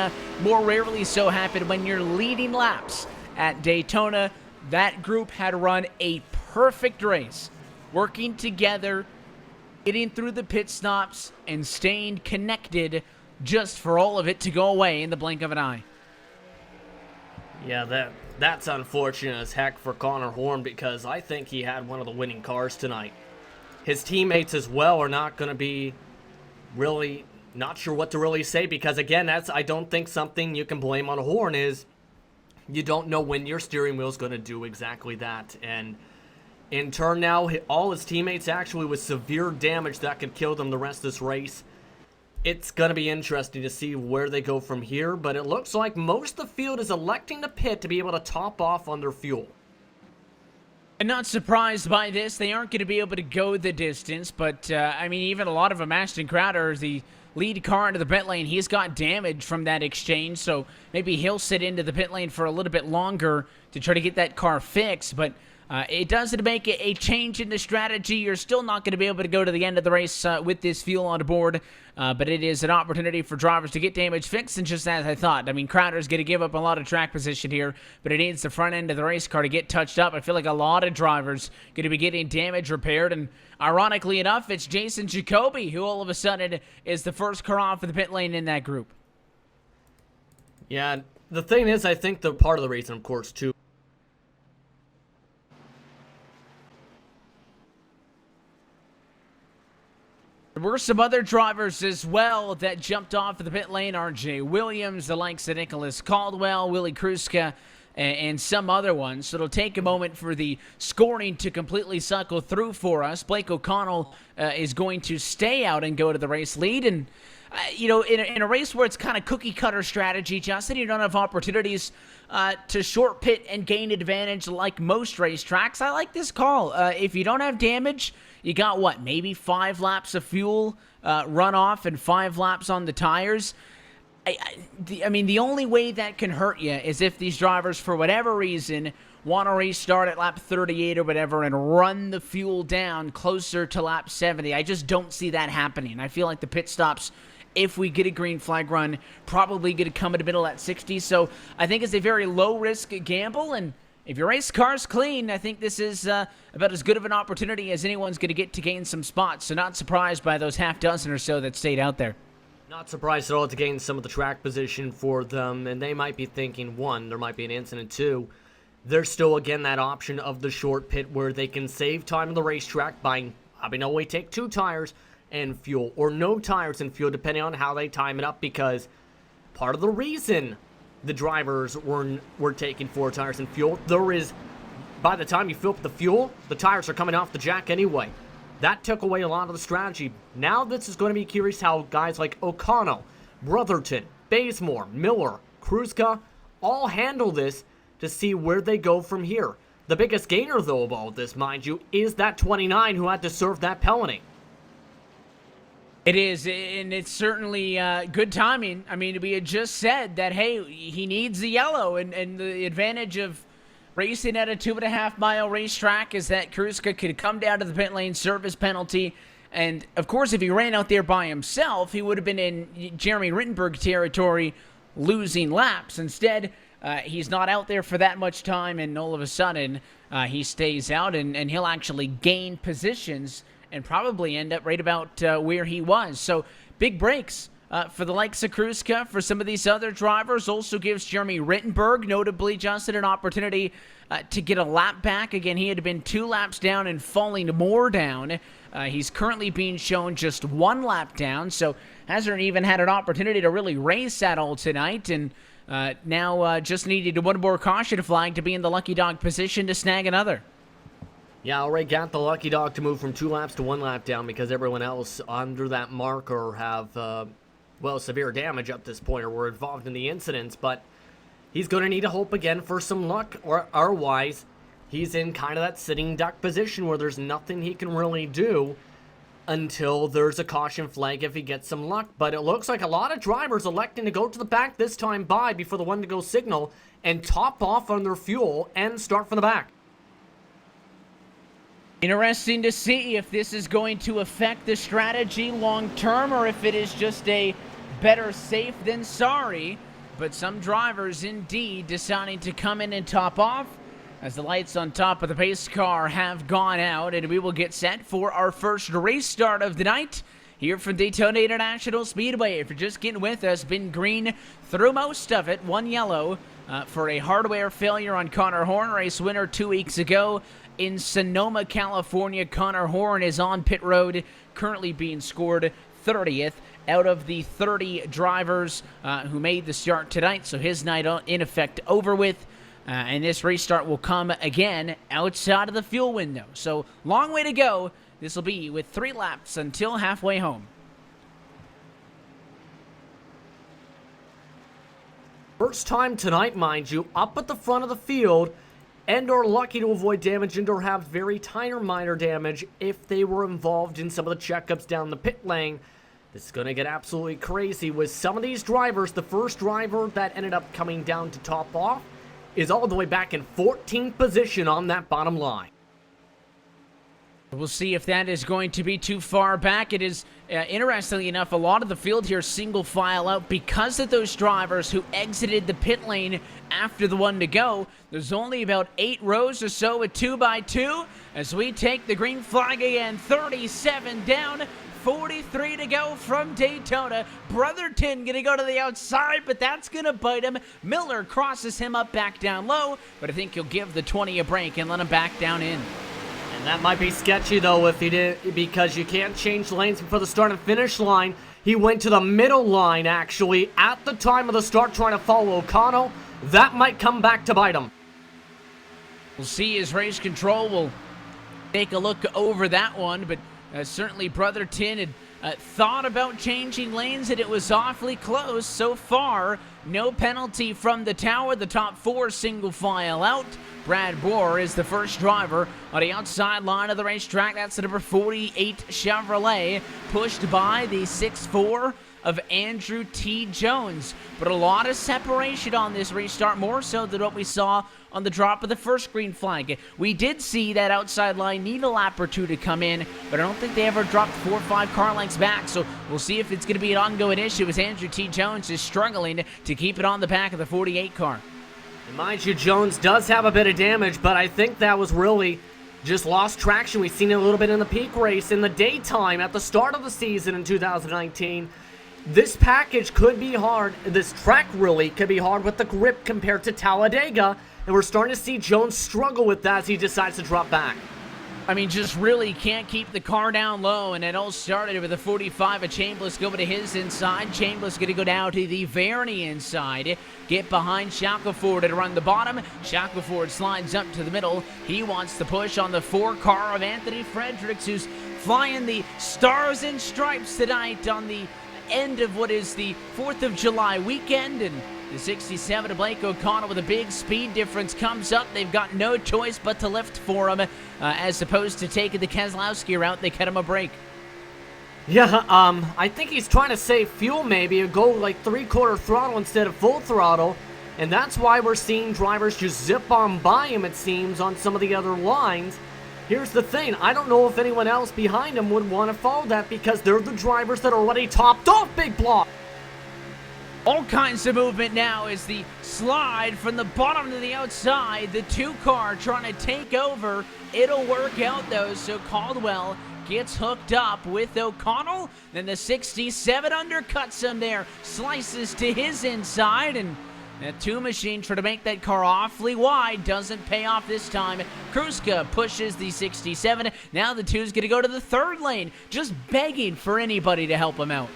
more rarely so happen when you're leading laps at Daytona. That group had run a perfect race, working together, getting through the pit stops, and staying connected just for all of it to go away in the blink of an eye. Yeah, that's unfortunate as heck for Connor Horn, because I think he had one of the winning cars tonight. His teammates as well are not going to be really not sure what to really say, because again, I don't think something you can blame on Horn is you don't know when your steering wheel is going to do exactly that. And in turn now, all his teammates actually with severe damage that could kill them the rest of this race. It's going to be interesting to see where they go from here, but it looks like most of the field is electing to pit to be able to top off on their fuel. I'm not surprised by this. They aren't going to be able to go the distance, but I mean, even a lot of them, Ashton Crowder, the lead car into the pit lane, he's got damage from that exchange, so maybe he'll sit into the pit lane for a little bit longer to try to get that car fixed. But It doesn't make a change in the strategy. You're still not going to be able to go to the end of the race with this fuel on board, but it is an opportunity for drivers to get damage fixed, and just as I thought, I mean, Crowder's going to give up a lot of track position here, but it needs the front end of the race car to get touched up. I feel like a lot of drivers going to be getting damage repaired, and ironically enough, it's Jason Jacoby who all of a sudden is the first car off of the pit lane in that group. Yeah, the thing is, I think the part of the reason, of course, too, there were some other drivers as well that jumped off of the pit lane. R.J. Williams, the likes of Nicholas Caldwell, Willie Kruska, and some other ones. So it'll take a moment for the scoring to completely cycle through for us. Blake O'Connell is going to stay out and go to the race lead. And, you know, in a race where it's kind of cookie-cutter strategy, Justin, you don't have opportunities to short pit and gain advantage like most racetracks. I like this call. If you don't have damage, you got what, maybe 5 laps of fuel run off and 5 laps on the tires. I mean, the only way that can hurt you is if these drivers, for whatever reason, want to restart at lap 38 or whatever and run the fuel down closer to lap 70. I just don't see that happening. I feel like the pit stops, if we get a green flag run, probably going to come in the middle at 60. So I think it's a very low-risk gamble, and if your race car's clean, I think this is about as good of an opportunity as anyone's going to get to gain some spots. So not surprised by those half dozen or so that stayed out there. not surprised at all to gain some of the track position for them, and they might be thinking, one, there might be an incident, two, there's still, again, that option of the short pit where they can save time on the racetrack by having only take 2 tires and fuel, or no tires and fuel, depending on how they time it up, because part of the reason the drivers were taking 4 tires and fuel, there is, by the time you fill up the fuel, the tires are coming off the jack anyway. That took away a lot of the strategy. Now this is going to be curious how guys like O'Connell, Brotherton, Bazemore, Miller, Kruska all handle this to see where they go from here. The biggest gainer, though, of all of this, mind you, is that 29 who had to serve that penalty. It is, and it's certainly good timing. I mean, we had just said that, hey, he needs the yellow, and the advantage of racing at a 2.5-mile racetrack is that Kruska could come down to the pit lane, serve his penalty, and, of course, if he ran out there by himself, he would have been in Jeremy Rittenberg territory losing laps. Instead, he's not out there for that much time, and all of a sudden, he stays out, and he'll actually gain positions and probably end up right about where he was. So, big breaks for the likes of Kruska, for some of these other drivers. Also gives Jeremy Rittenberg, notably, Justin, an opportunity to get a lap back. Again, he had been 2 laps down and falling more down. He's currently being shown just 1 lap down, so hasn't even had an opportunity to really race at all tonight, and now just needed 1 more caution flag to be in the lucky dog position to snag another. Yeah, already got the lucky dog to move from 2 laps to 1 lap down because everyone else under that marker have, well, severe damage up this point or were involved in the incidents. But he's going to need to hope again for some luck, or otherwise he's in kind of that sitting duck position where there's nothing he can really do until there's a caution flag if he gets some luck. But it looks like a lot of drivers electing to go to the back this time before the 1-to-go signal and top off on their fuel and start from the back. Interesting to see if this is going to affect the strategy long term or if it is just a better safe than sorry. But some drivers indeed deciding to come in and top off as the lights on top of the pace car have gone out, and we will get set for our first race start of the night here from Daytona International Speedway. If you're just getting with us, been green through most of it, 1 yellow for a hardware failure on Connor Horn, race winner 2 weeks ago. In Sonoma, California, Connor Horn is on pit road, currently being scored 30th out of the 30 drivers who made the start tonight. So his night, in effect, over with. And this restart will come again outside of the fuel window. So long way to go. This will be with 3 laps until halfway home. First time tonight, mind you, up at the front of the field, and are lucky to avoid damage and or have very tiny minor damage if they were involved in some of the checkups down the pit lane. This is going to get absolutely crazy with some of these drivers. The first driver that ended up coming down to top off is all the way back in 14th position on that bottom line. We'll see if that is going to be too far back. It is, interestingly enough, a lot of the field here single file out because of those drivers who exited the pit lane after the one to go. There's only about 8 rows or so with 2x2 as we take the green flag again. 37 down, 43 to go from Daytona. Brotherton gonna go to the outside, but that's gonna bite him. Miller crosses him up back down low, but I think he'll give the 20 a break and let him back down in. And that might be sketchy, though, if he did, because you can't change lanes before the start and finish line. He went to the middle line, actually, at the time of the start, trying to follow O'Connell. That might come back to bite him. We'll see his race control. We'll take a look over that one, but certainly Brotherton had thought about changing lanes, and it was awfully close so far. No penalty from the tower. The top 4 single file out. Brad Bohr is the first driver on the outside line of the racetrack. That's the number 48 Chevrolet, pushed by the 6'4" of Andrew T. Jones. But a lot of separation on this restart, more so than what we saw on the drop of the first green flag. We did see that outside line need a lap or two to come in, but I don't think they ever dropped 4 or 5 car lengths back, so we'll see if it's going to be an ongoing issue as Andrew T. Jones is struggling to keep it on the back of the 48 car. And mind you, Jones does have a bit of damage, but I think that was really just lost traction. We've seen it a little bit in the peak race in the daytime at the start of the season in 2019. This package could be hard. This track really could be hard with the grip compared to Talladega, and we're starting to see Jones struggle with that as he decides to drop back. I mean, just really can't keep the car down low, and it all started with a 45 of Chambliss going to his inside. Chambliss going to go down to the Verney inside, get behind Shackelford and run the bottom. Shackelford slides up to the middle. He wants to push on the 4 car of Anthony Fredericks, who's flying the Stars and Stripes tonight on the end of what is the 4th of July weekend, and the 67 of Blake O'Connell with a big speed difference comes up. They've got no choice but to lift for him, as opposed to taking the Keselowski route. They cut him a break. Yeah, I think he's trying to save fuel maybe, and go like 3/4 throttle instead of full throttle, and that's why we're seeing drivers just zip on by him, it seems, on some of the other lines. Here's the thing, I don't know if anyone else behind him would want to follow that because they're the drivers that are already topped off Big Block. All kinds of movement now as the slide from the bottom to the outside. The 2 car trying to take over. It'll work out though, so Caldwell gets hooked up with O'Connell. Then the 67 undercuts him there, slices to his inside, and that 2 machine trying to make that car awfully wide. Doesn't pay off this time. Kruska pushes the 67. Now the 2's going to go to the 3rd lane, just begging for anybody to help him out.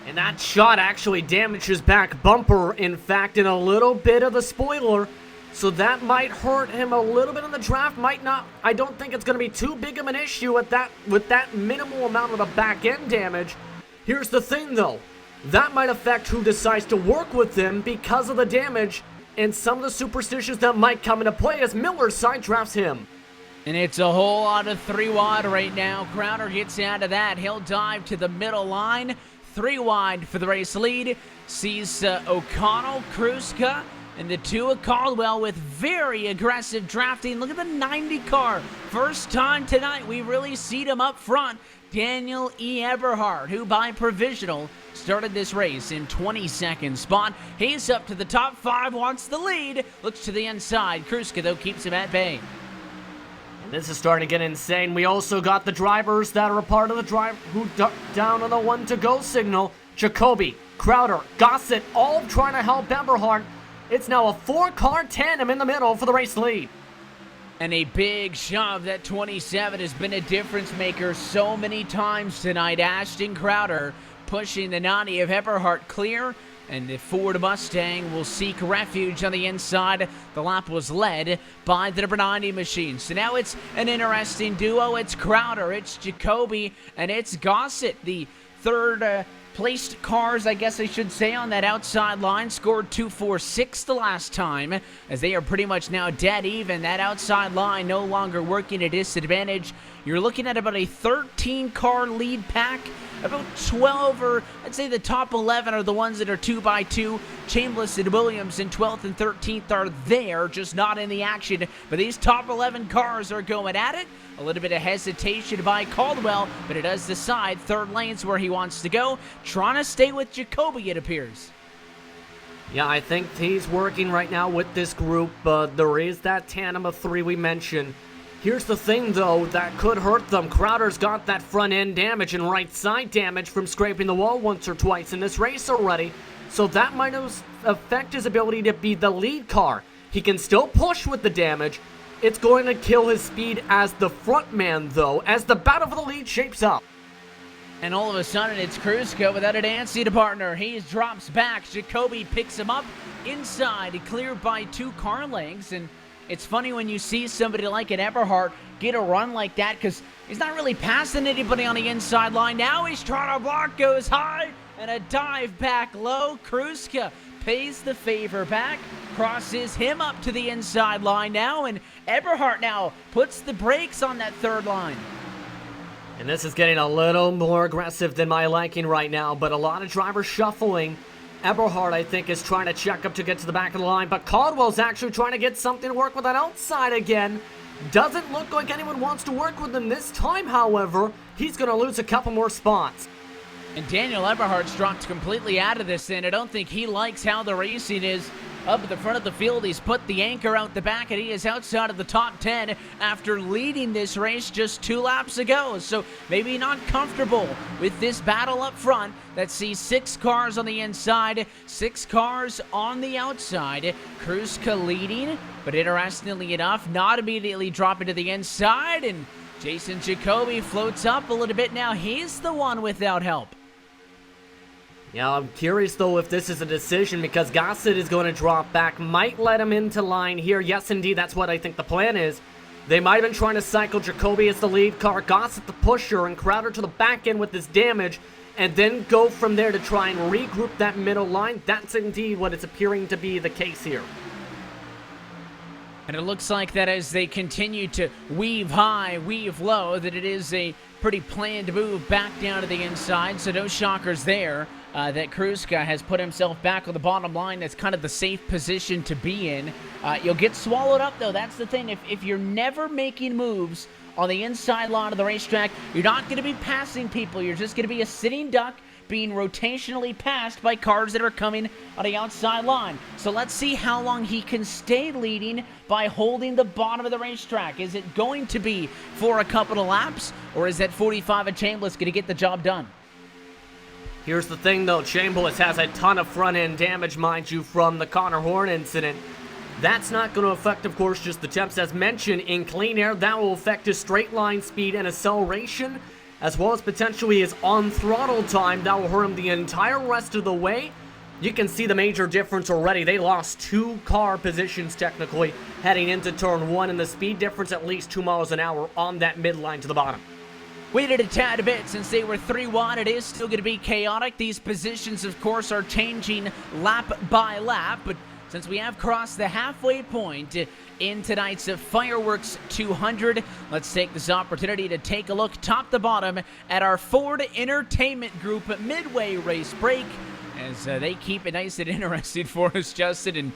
And that shot actually damaged his back bumper, in fact, in a little bit of the spoiler. So that might hurt him a little bit in the draft. Might not. I don't think it's going to be too big of an issue with that minimal amount of the back end damage. Here's the thing, though. That might affect who decides to work with him because of the damage and some of the superstitions that might come into play as Miller side drafts him. And it's a whole lot of 3 wide right now. Crowder gets out of that. He'll dive to the middle line. 3 wide for the race lead. Sees O'Connell, Kruska, and the 2 of Caldwell with very aggressive drafting. Look at the 90 car. First time tonight we really see him up front. Daniel E. Eberhard, who by provisional started this race in 22nd spot. He's up to the top 5, wants the lead. Looks to the inside. Kruska, though, keeps him at bay. And this is starting to get insane. We also got the drivers that are a part of the drive who ducked down on the 1 to go signal. Jacoby, Crowder, Gossett, all trying to help Eberhard. It's now a 4-car tandem in the middle for the race lead. And a big shove. That 27 has been a difference maker so many times tonight. Ashton Crowder pushing the 90 of Eberhard clear. And the Ford Mustang will seek refuge on the inside. The lap was led by the number 90 machine. So now it's an interesting duo. It's Crowder, it's Jacoby, and it's Gossett. The 3rd placed cars, I guess I should say, on that outside line. Scored 246 the last time, as they are pretty much now dead even. That outside line no longer working a disadvantage. you're looking at about a 13-car lead pack. About 12, or I'd say the top 11 are the ones that are 2x2. Chambliss and Williams in 12th and 13th are there, just not in the action. But these top 11 cars are going at it. A little bit of hesitation by Caldwell, but it does decide third lane's where he wants to go. Trying to stay with Jacoby, it appears. Yeah, I think he's working right now with this group, but there is that tandem of three we mentioned. Here's the thing, though, that could hurt them. Crowder's got that front end damage and right side damage from scraping the wall once or twice in this race already, so that might affect his ability to be the lead car. He can still push with the damage. It's going to kill his speed as the front man, though, as the battle for the lead shapes up. And all of a sudden, it's Kruska without a Dancy to partner. He drops back. Jacoby picks him up inside, cleared by 2 car lengths. And it's funny when you see somebody like an Eberhardt get a run like that, because he's not really passing anybody on the inside line. Now he's trying to block, goes high, and a dive back low. Kruska pays the favor back, crosses him up to the inside line now, and Eberhardt now puts the brakes on that third line. And this is getting a little more aggressive than my liking right now, but a lot of drivers shuffling. Eberhardt, I think, is trying to check up to get to the back of the line, but Caldwell's actually trying to get something to work with that outside again. Doesn't look like anyone wants to work with him this time, however. He's going to lose a couple more spots. And Daniel Eberhardt's dropped completely out of this, and I don't think he likes how the racing is up at the front of the field. He's put the anchor out the back, and he is outside of the top 10 after leading this race just 2 laps ago. So maybe not comfortable with this battle up front that sees 6 cars on the inside, 6 cars on the outside. Kruska leading, but interestingly enough, not immediately dropping to the inside, and Jason Jacoby floats up a little bit now. He's the one without help. Yeah, I'm curious, though, if this is a decision, because Gossett is going to drop back. Might let him into line here. Yes, indeed, that's what I think the plan is. They might have been trying to cycle Jacoby as the lead car, Gossett the pusher, and Crowder to the back end with this damage, and then go from there to try and regroup that middle line. That's indeed what it's appearing to be the case here. And it looks like that as they continue to weave high, weave low, that it is a pretty planned move back down to the inside, so no shockers there. That Kruska has put himself back on the bottom line. That's kind of the safe position to be in. You'll get swallowed up, though. That's the thing. If you're never making moves on the inside line of the racetrack, you're not going to be passing people. You're just going to be a sitting duck being rotationally passed by cars that are coming on the outside line. So let's see how long he can stay leading by holding the bottom of the racetrack. Is it going to be for a couple of laps, or is that 45 of Chambliss going to get the job done? Here's the thing, though. Chambliss has a ton of front-end damage, mind you, from the Connor Horn incident. That's not going to affect, of course, just the temps. As mentioned, in clean air, that will affect his straight line speed and acceleration, as well as potentially his on-throttle time. That will hurt him the entire rest of the way. You can see the major difference already. They lost 2 car positions, technically, heading into turn 1, and the speed difference at least 2 miles an hour on that midline to the bottom. Waited a tad bit since they were 3-1. It is still going to be chaotic. These positions, of course, are changing lap by lap, but since we have crossed the halfway point in tonight's Fireworks 200, let's take this opportunity to take a look top to bottom at our Ford Entertainment Group midway race break, as they keep it nice and interesting for us, Justin, and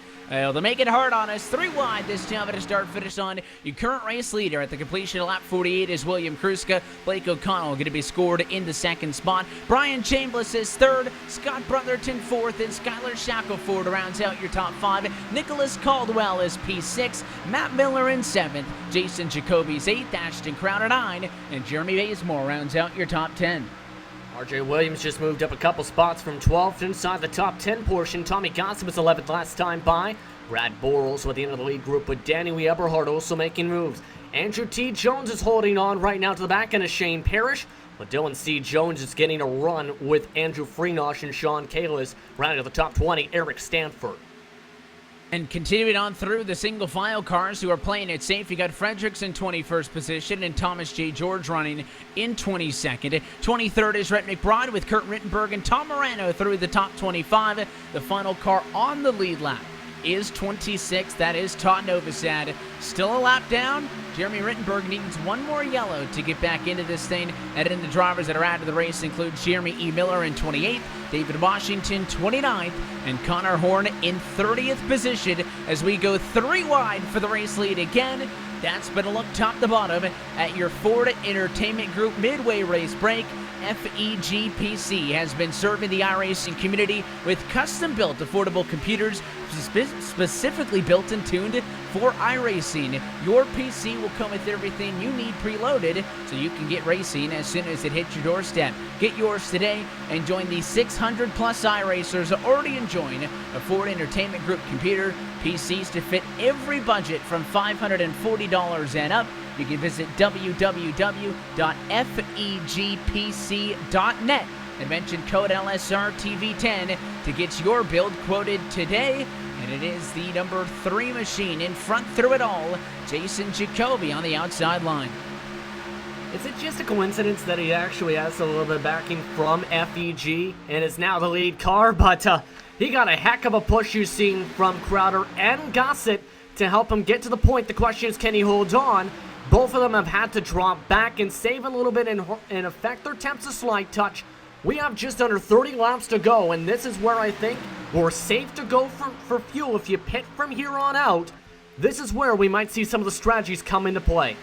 they'll make it hard on us. 3 wide this time at a start-finish on. Your current race leader at the completion of lap 48 is William Kruska. Blake O'Connell going to be scored in the 2nd spot. Brian Chambliss is 3rd. Scott Brotherton 4th. And Skylar Shackelford rounds out your top 5. Nicholas Caldwell is P6. Matt Miller in 7th. Jason Jacoby's 8th. Ashton Crowder 9. And Jeremy Bazemore rounds out your top 10. RJ Williams just moved up a couple spots from 12th inside the top 10 portion. Tommy Gossett was 11th last time by. Brad Borles with the end of the lead group, with Danny Eberhardt also making moves. Andrew T. Jones is holding on right now to the back end of Shane Parrish, but Dylan C. Jones is getting a run with Andrew Freenosh and Sean Kalis. Rounding to the top 20, Eric Stanford. And continuing on through the single file cars who are playing it safe, you got Fredericks in 21st position and Thomas J. George running in 22nd. 23rd is Rhett McBride with Kurt Rittenberg and Tom Morano through the top 25. The final car on the lead lap is 26. That is Todd Novosad. Still a lap down. Jeremy Rittenberg needs one more yellow to get back into this thing. And then the drivers that are out of the race include Jeremy E. Miller in 28th, David Washington 29th, and Connor Horn in 30th position as we go 3 wide for the race lead again. That's been a look top to bottom at your Ford Entertainment Group midway race break. FEGPC has been serving the iRacing community with custom-built affordable computers specifically built and tuned for iRacing. Your PC will come with everything you need preloaded so you can get racing as soon as it hits your doorstep. Get yours today and join the 600-plus iRacers already enjoying a Ford Entertainment Group computer, PCs to fit every budget from $540 and up. You can visit www.fegpc.net and mention code LSRTV10 to get your build quoted today. And it is the number 3 machine in front through it all, Jason Jacoby on the outside line. Is it just a coincidence that he actually has a little bit of backing from FEG and is now the lead car? But he got a heck of a push you've seen from Crowder and Gossett to help him get to the point. The question is, can he hold on? Both of them have had to drop back and save a little bit and affect their temps a slight touch. We have just under 30 laps to go, and this is where I think we're safe to go for fuel. If you pit from here on out, this is where we might see some of the strategies come into play.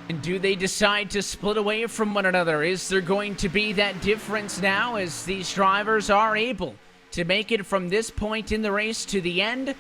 And do they decide to split away from one another? Is there going to be that difference now as these drivers are able to make it from this point in the race to the end?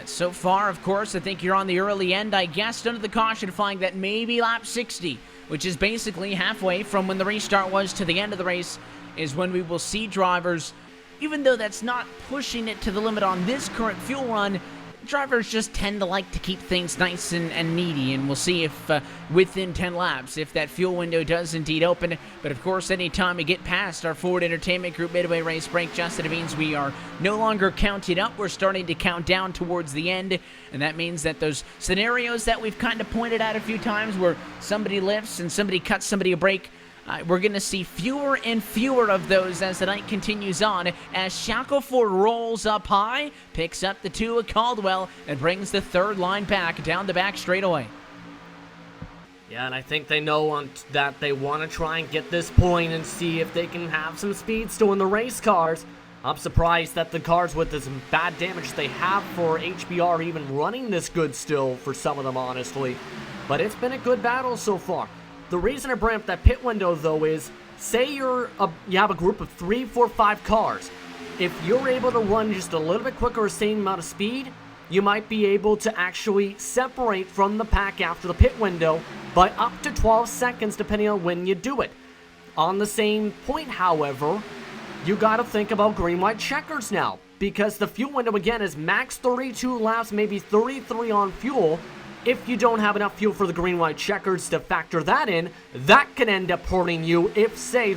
So far, of course, I think you're on the early end. I guessed under the caution flag that maybe lap 60, which is basically halfway from when the restart was to the end of the race, is when we will see drivers, even though that's not pushing it to the limit on this current fuel run, drivers just tend to like to keep things nice and needy, and we'll see if within 10 laps, if that fuel window does indeed open. But of course, anytime we get past our Ford Entertainment Group midway race break, Justin, it means we are no longer counting up. We're starting to count down towards the end, and that means that those scenarios that we've kind of pointed out a few times where somebody lifts and somebody cuts somebody a break, we're going to see fewer and fewer of those as the night continues on, as Shackelford rolls up high, picks up the 2 of Caldwell, and brings the third line back down the back straightaway. Yeah, and I think they know that they want to try and get this point and see if they can have some speed still in the race cars. I'm surprised that the cars with as bad damage they have for HBR are even running this good still for some of them, honestly. But it's been a good battle so far. The reason I bring up that pit window, though, is say you have a group of 3, 4, 5 cars. If you're able to run just a little bit quicker or same amount of speed, you might be able to actually separate from the pack after the pit window by up to 12 seconds, depending on when you do it. On the same point, however, you got to think about green-white checkers now, because the fuel window, again, is max 32 laps, maybe 33 on fuel. If you don't have enough fuel for the green-white checkers to factor that in, that can end up hurting you if, say,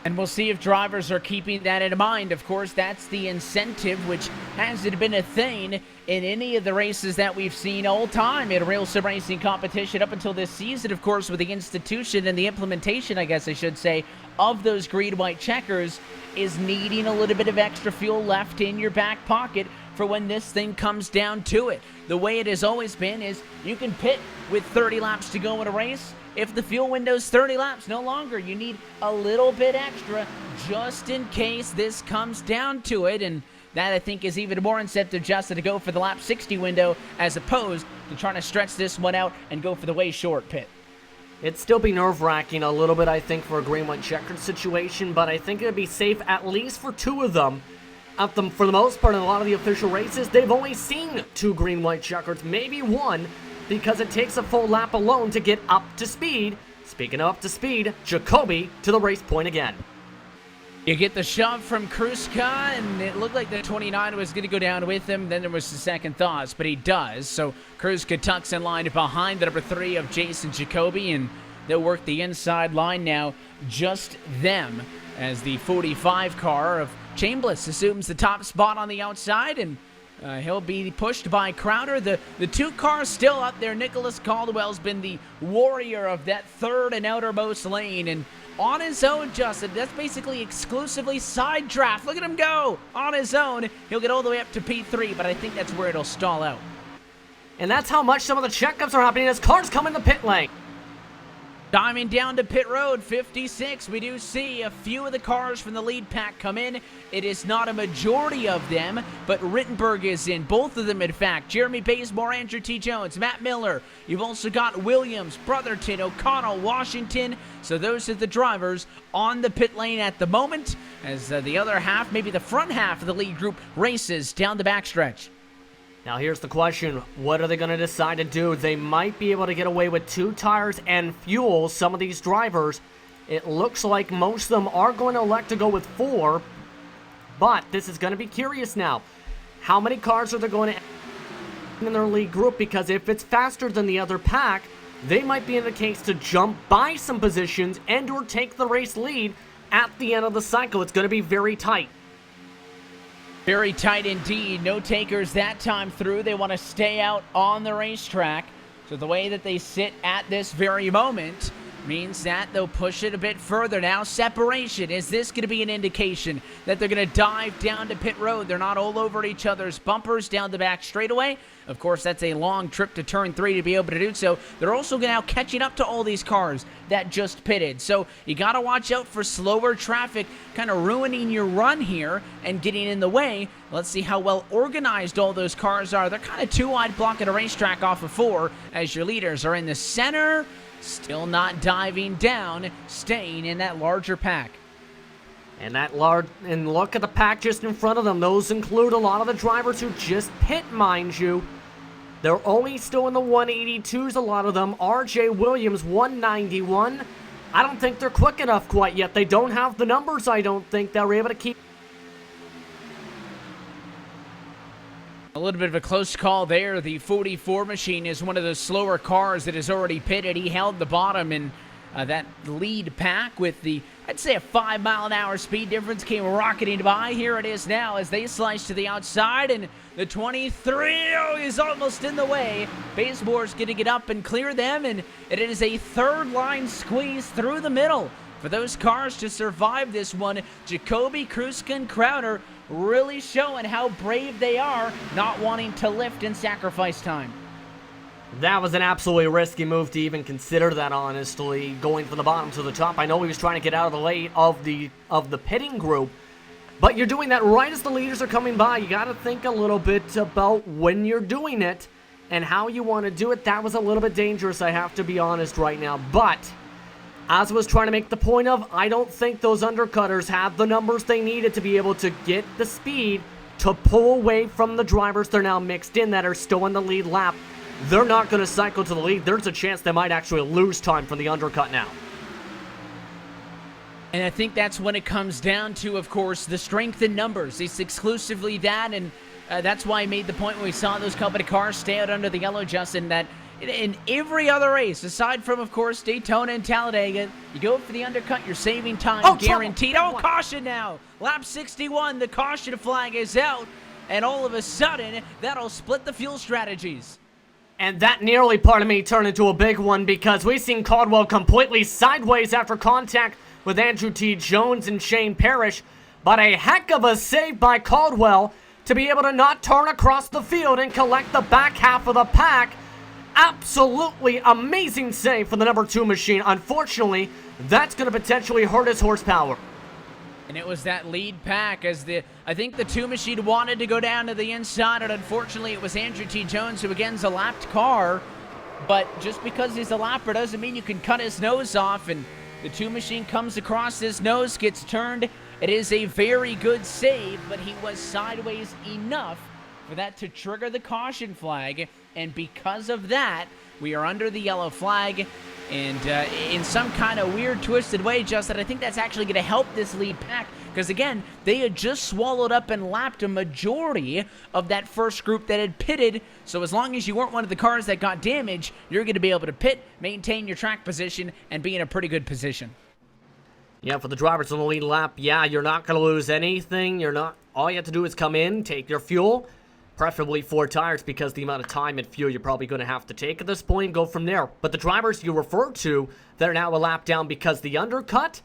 and we'll see if drivers are keeping that in mind. Of course, that's the incentive, which hasn't been a thing in any of the races that we've seen all time in RealSimRacing competition up until this season, of course, with the institution and the implementation, I guess I should say, of those green-white checkers is needing a little bit of extra fuel left in your back pocket for when this thing comes down to it. The way it has always been is you can pit with 30 laps to go in a race. If the fuel window's 30 laps, no longer. You need a little bit extra just in case this comes down to it, and that I think is even more incentive, Justin, to go for the lap 60 window as opposed to trying to stretch this one out and go for the way short pit. It'd still be nerve-wracking a little bit, I think, for a green-white checkered situation, but I think it'd be safe at least for 2 of them. For the most part, in a lot of the official races, they've only seen 2 green-white checkers, maybe 1, because it takes a full lap alone to get up to speed. Speaking of up to speed, Jacoby to the race point again. You get the shove from Kruska, and it looked like the 29 was going to go down with him. Then there was the second thoughts, but he does. So Kruska tucks in line behind the number 3 of Jason Jacoby, and they'll work the inside line now, just them, as the 45 car of Chambliss assumes the top spot on the outside, and he'll be pushed by Crowder. The 2 cars still up there. Nicholas Caldwell's been the warrior of that third and outermost lane, and on his own, Justin. That's basically exclusively side draft. Look at him go on his own. He'll get all the way up to P3, but I think that's where it'll stall out. And that's how much some of the checkups are happening as cars come in the pit lane. Diving down to pit road, 56, we do see a few of the cars from the lead pack come in. It is not a majority of them, but Rittenberg is in. Both of them, in fact. Jeremy Bazemore, Andrew T. Jones, Matt Miller. You've also got Williams, Brotherton, O'Connell, Washington. So those are the drivers on the pit lane at the moment, as the other half, maybe the front half of the lead group, races down the backstretch. Now here's the question, what are they going to decide to do? They might be able to get away with 2 tires and fuel, some of these drivers. It looks like most of them are going to elect to go with 4, but this is going to be curious now. How many cars are they going to in their lead group? Because if it's faster than the other pack, they might be in the case to jump by some positions and or take the race lead at the end of the cycle. It's going to be very tight. Very tight indeed. No takers that time through. They want to stay out on the racetrack. So the way that they sit at this very moment means that they'll push it a bit further. Now separation. Is this going to be an indication that they're going to dive down to pit road? They're not all over each other's bumpers down the back straightaway. Of course, that's a long trip to turn 3 to be able to do so. They're also now catching up to all these cars that just pitted. So you got to watch out for slower traffic kind of ruining your run here and getting in the way. Let's see how well organized all those cars are. They're kind of 2 wide blocking a racetrack off of 4 as your leaders are in the center. Still not diving down, staying in that larger pack. And look at the pack just in front of them. Those include a lot of the drivers who just pit, mind you. They're only still in the 182s, a lot of them. RJ Williams, 191. I don't think they're quick enough quite yet. They don't have the numbers, I don't think. They're able to keep. A little bit of a close call there. The 44 machine is one of the slower cars that has already pitted. He held the bottom in that lead pack with the, I'd say, a 5-mile-an-hour speed difference. Came rocketing by. Here it is now as they slice to the outside, and the 23 is almost in the way. Bazemore's going to get up and clear them, and it is a third-line squeeze through the middle for those cars to survive this one. Jacoby, Kruska, and Crowder really showing how brave they are, not wanting to lift in sacrifice time. That was an absolutely risky move to even consider that, honestly, going from the bottom to the top. I know he was trying to get out of the way of the pitting group, but you're doing that right as the leaders are coming by. You got to think a little bit about when you're doing it and how you want to do it. That was a little bit dangerous, I have to be honest right now, but as I was trying to make the point of, I don't think those undercutters have the numbers they needed to be able to get the speed to pull away from the drivers they're now mixed in that are still in the lead lap. They're not going to cycle to the lead. There's a chance they might actually lose time from the undercut now. And I think that's when it comes down to, of course, the strength in numbers. It's exclusively that, and that's why I made the point when we saw those company cars stay out under the yellow, Justin, that in every other race, aside from, of course, Daytona and Talladega, you go for the undercut, you're saving time, guaranteed. Oh, caution now. Lap 61, the caution flag is out, and all of a sudden, that'll split the fuel strategies. And that nearly, pardon me, turned into a big one because we've seen Caldwell completely sideways after contact with Andrew T. Jones and Shane Parrish, but a heck of a save by Caldwell to be able to not turn across the field and collect the back half of the pack. Absolutely amazing save for the number 2 machine. Unfortunately, that's going to potentially hurt his horsepower. And it was that lead pack as I think the 2 machine wanted to go down to the inside, and unfortunately it was Andrew T. Jones who again's a lapped car. But just because he's a lapper doesn't mean you can cut his nose off, and the 2 machine comes across his nose, gets turned. It is a very good save, but he was sideways enough for that to trigger the caution flag, and because of that, we are under the yellow flag. And in some kind of weird, twisted way, Justin, I think that's actually going to help this lead pack because, again, they had just swallowed up and lapped a majority of that first group that had pitted. So as long as you weren't one of the cars that got damaged, you're going to be able to pit, maintain your track position, and be in a pretty good position. Yeah, for the drivers on the lead lap, yeah, you're not going to lose anything. All you have to do is come in, take your fuel, preferably 4 tires because the amount of time and fuel you're probably going to have to take at this point and go from there. But the drivers you referred to that are now a lap down because the undercut,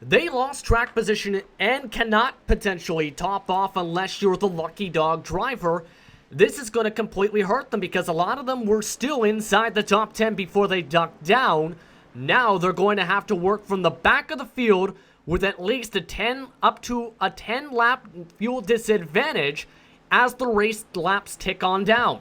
they lost track position and cannot potentially top off unless you're the lucky dog driver. This is going to completely hurt them because a lot of them were still inside the top 10 before they ducked down. Now they're going to have to work from the back of the field with at least up to a 10 lap fuel disadvantage as the race laps tick on down.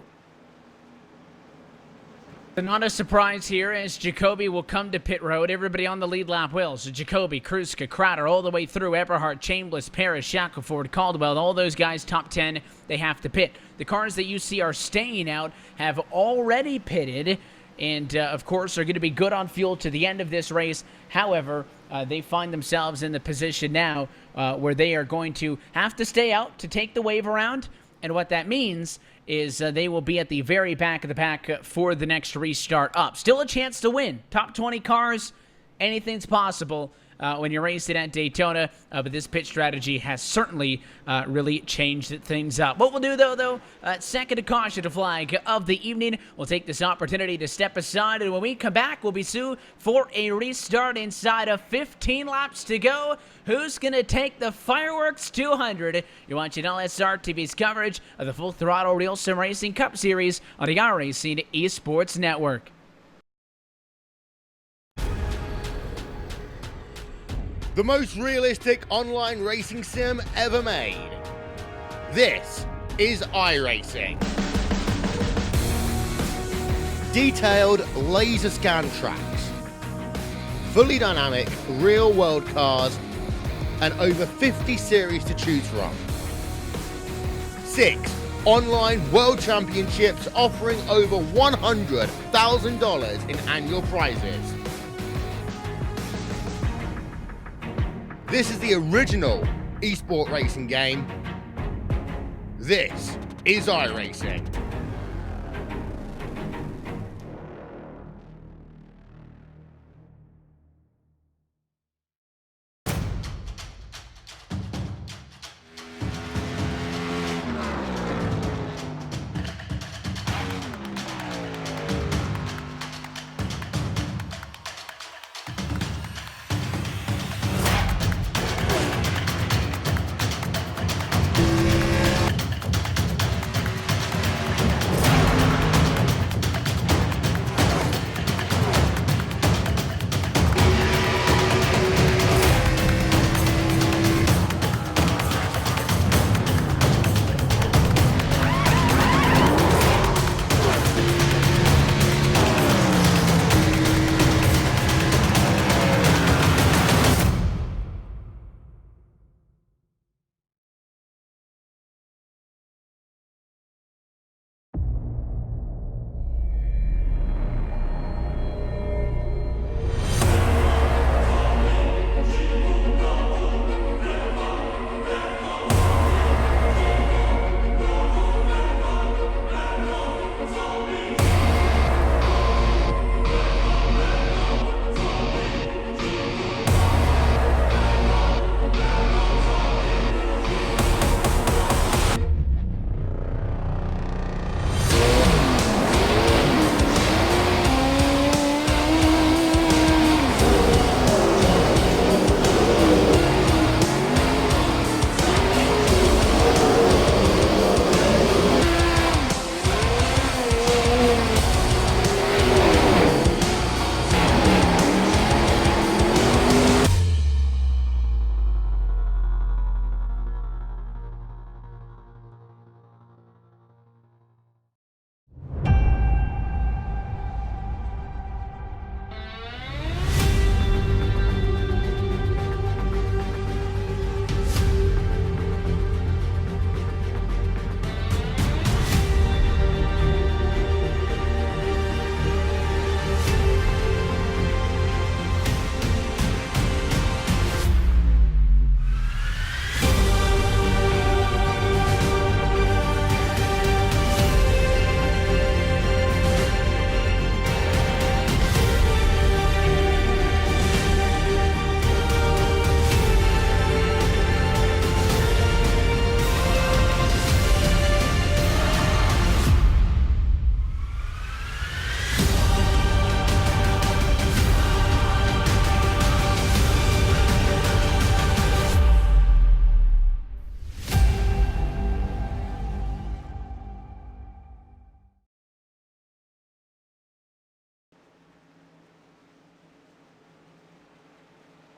Not a surprise here as Jacoby will come to pit road. Everybody on the lead lap will. So Jacoby, Kruska, Crowder, all the way through Eberhardt, Chambliss, Paris, Shackelford, Caldwell, all those guys top 10, they have to pit. The cars that you see are staying out have already pitted and, of course, are going to be good on fuel to the end of this race. However, they find themselves in the position now where they are going to have to stay out to take the wave around. And what that means is they will be at the very back of the pack for the next restart up. Still a chance to win. Top 20 cars, anything's possible when you're racing at Daytona. But this pit strategy has certainly really changed things up. What we'll do, though, second to caution flag of the evening. We'll take this opportunity to step aside. And when we come back, we'll be soon for a restart inside of 15 laps to go. Who's going to take the Fireworks 200? You're watching LSR TV's coverage of the Full Throttle RealSimRacing Cup Series on the iRacing Esports Network. The most realistic online racing sim ever made. This is iRacing. Detailed laser scan tracks, fully dynamic real world cars, and over 50 series to choose from. 6 online world championships offering over $100,000 in annual prizes. This is the original esport racing game. This is iRacing.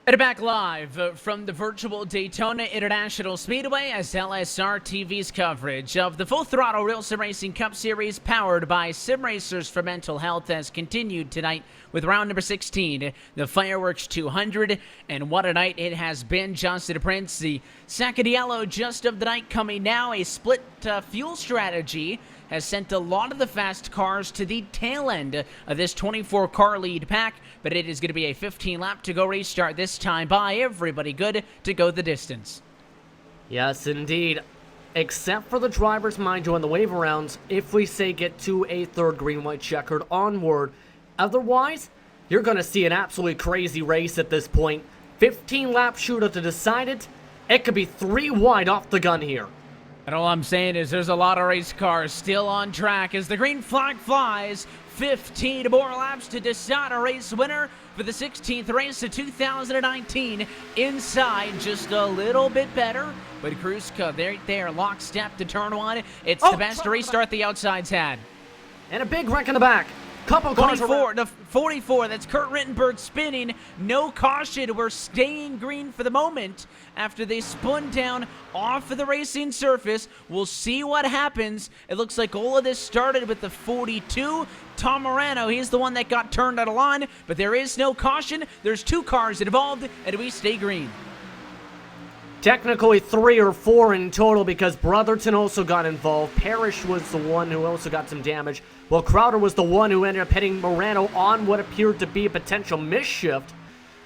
And back live from the virtual Daytona International Speedway as LSR TV's coverage of the Full Throttle RealSimRacing Cup Series powered by SimRacers for Mental Health has continued tonight with round number 16, the Fireworks 200. And what a night it has been, Justin Prince. The second yellow just of the night coming now. A split fuel strategy has sent a lot of the fast cars to the tail end of this 24-car lead pack, but it is going to be a 15-lap to go restart this time by everybody good to go the distance. Yes, indeed. Except for the drivers, mind you, on the waiver rounds, if we say get to a third green-white checkered onward. Otherwise, you're going to see an absolutely crazy race at this point. 15-lap shootout to decide it. It could be 3 wide off the gun here. And all I'm saying is there's a lot of race cars still on track as the green flag flies. 15 more laps to decide a race winner for the 16th race of 2019. Inside, just a little bit better, but Kruska, there, lockstep to turn one. It's the best restart the outside's had. And a big wreck in the back. Couple cars 44, that's Kurt Rittenberg spinning. No caution. We're staying green for the moment after they spun down off of the racing surface. We'll see what happens. It looks like all of this started with the 42. Tom Morano, he's the one that got turned out of line, but there is no caution. There's 2 cars involved, and we stay green. Technically 3 or 4 in total because Brotherton also got involved. Parrish was the one who also got some damage. Well, Crowder was the one who ended up hitting Morano on what appeared to be a potential misshift.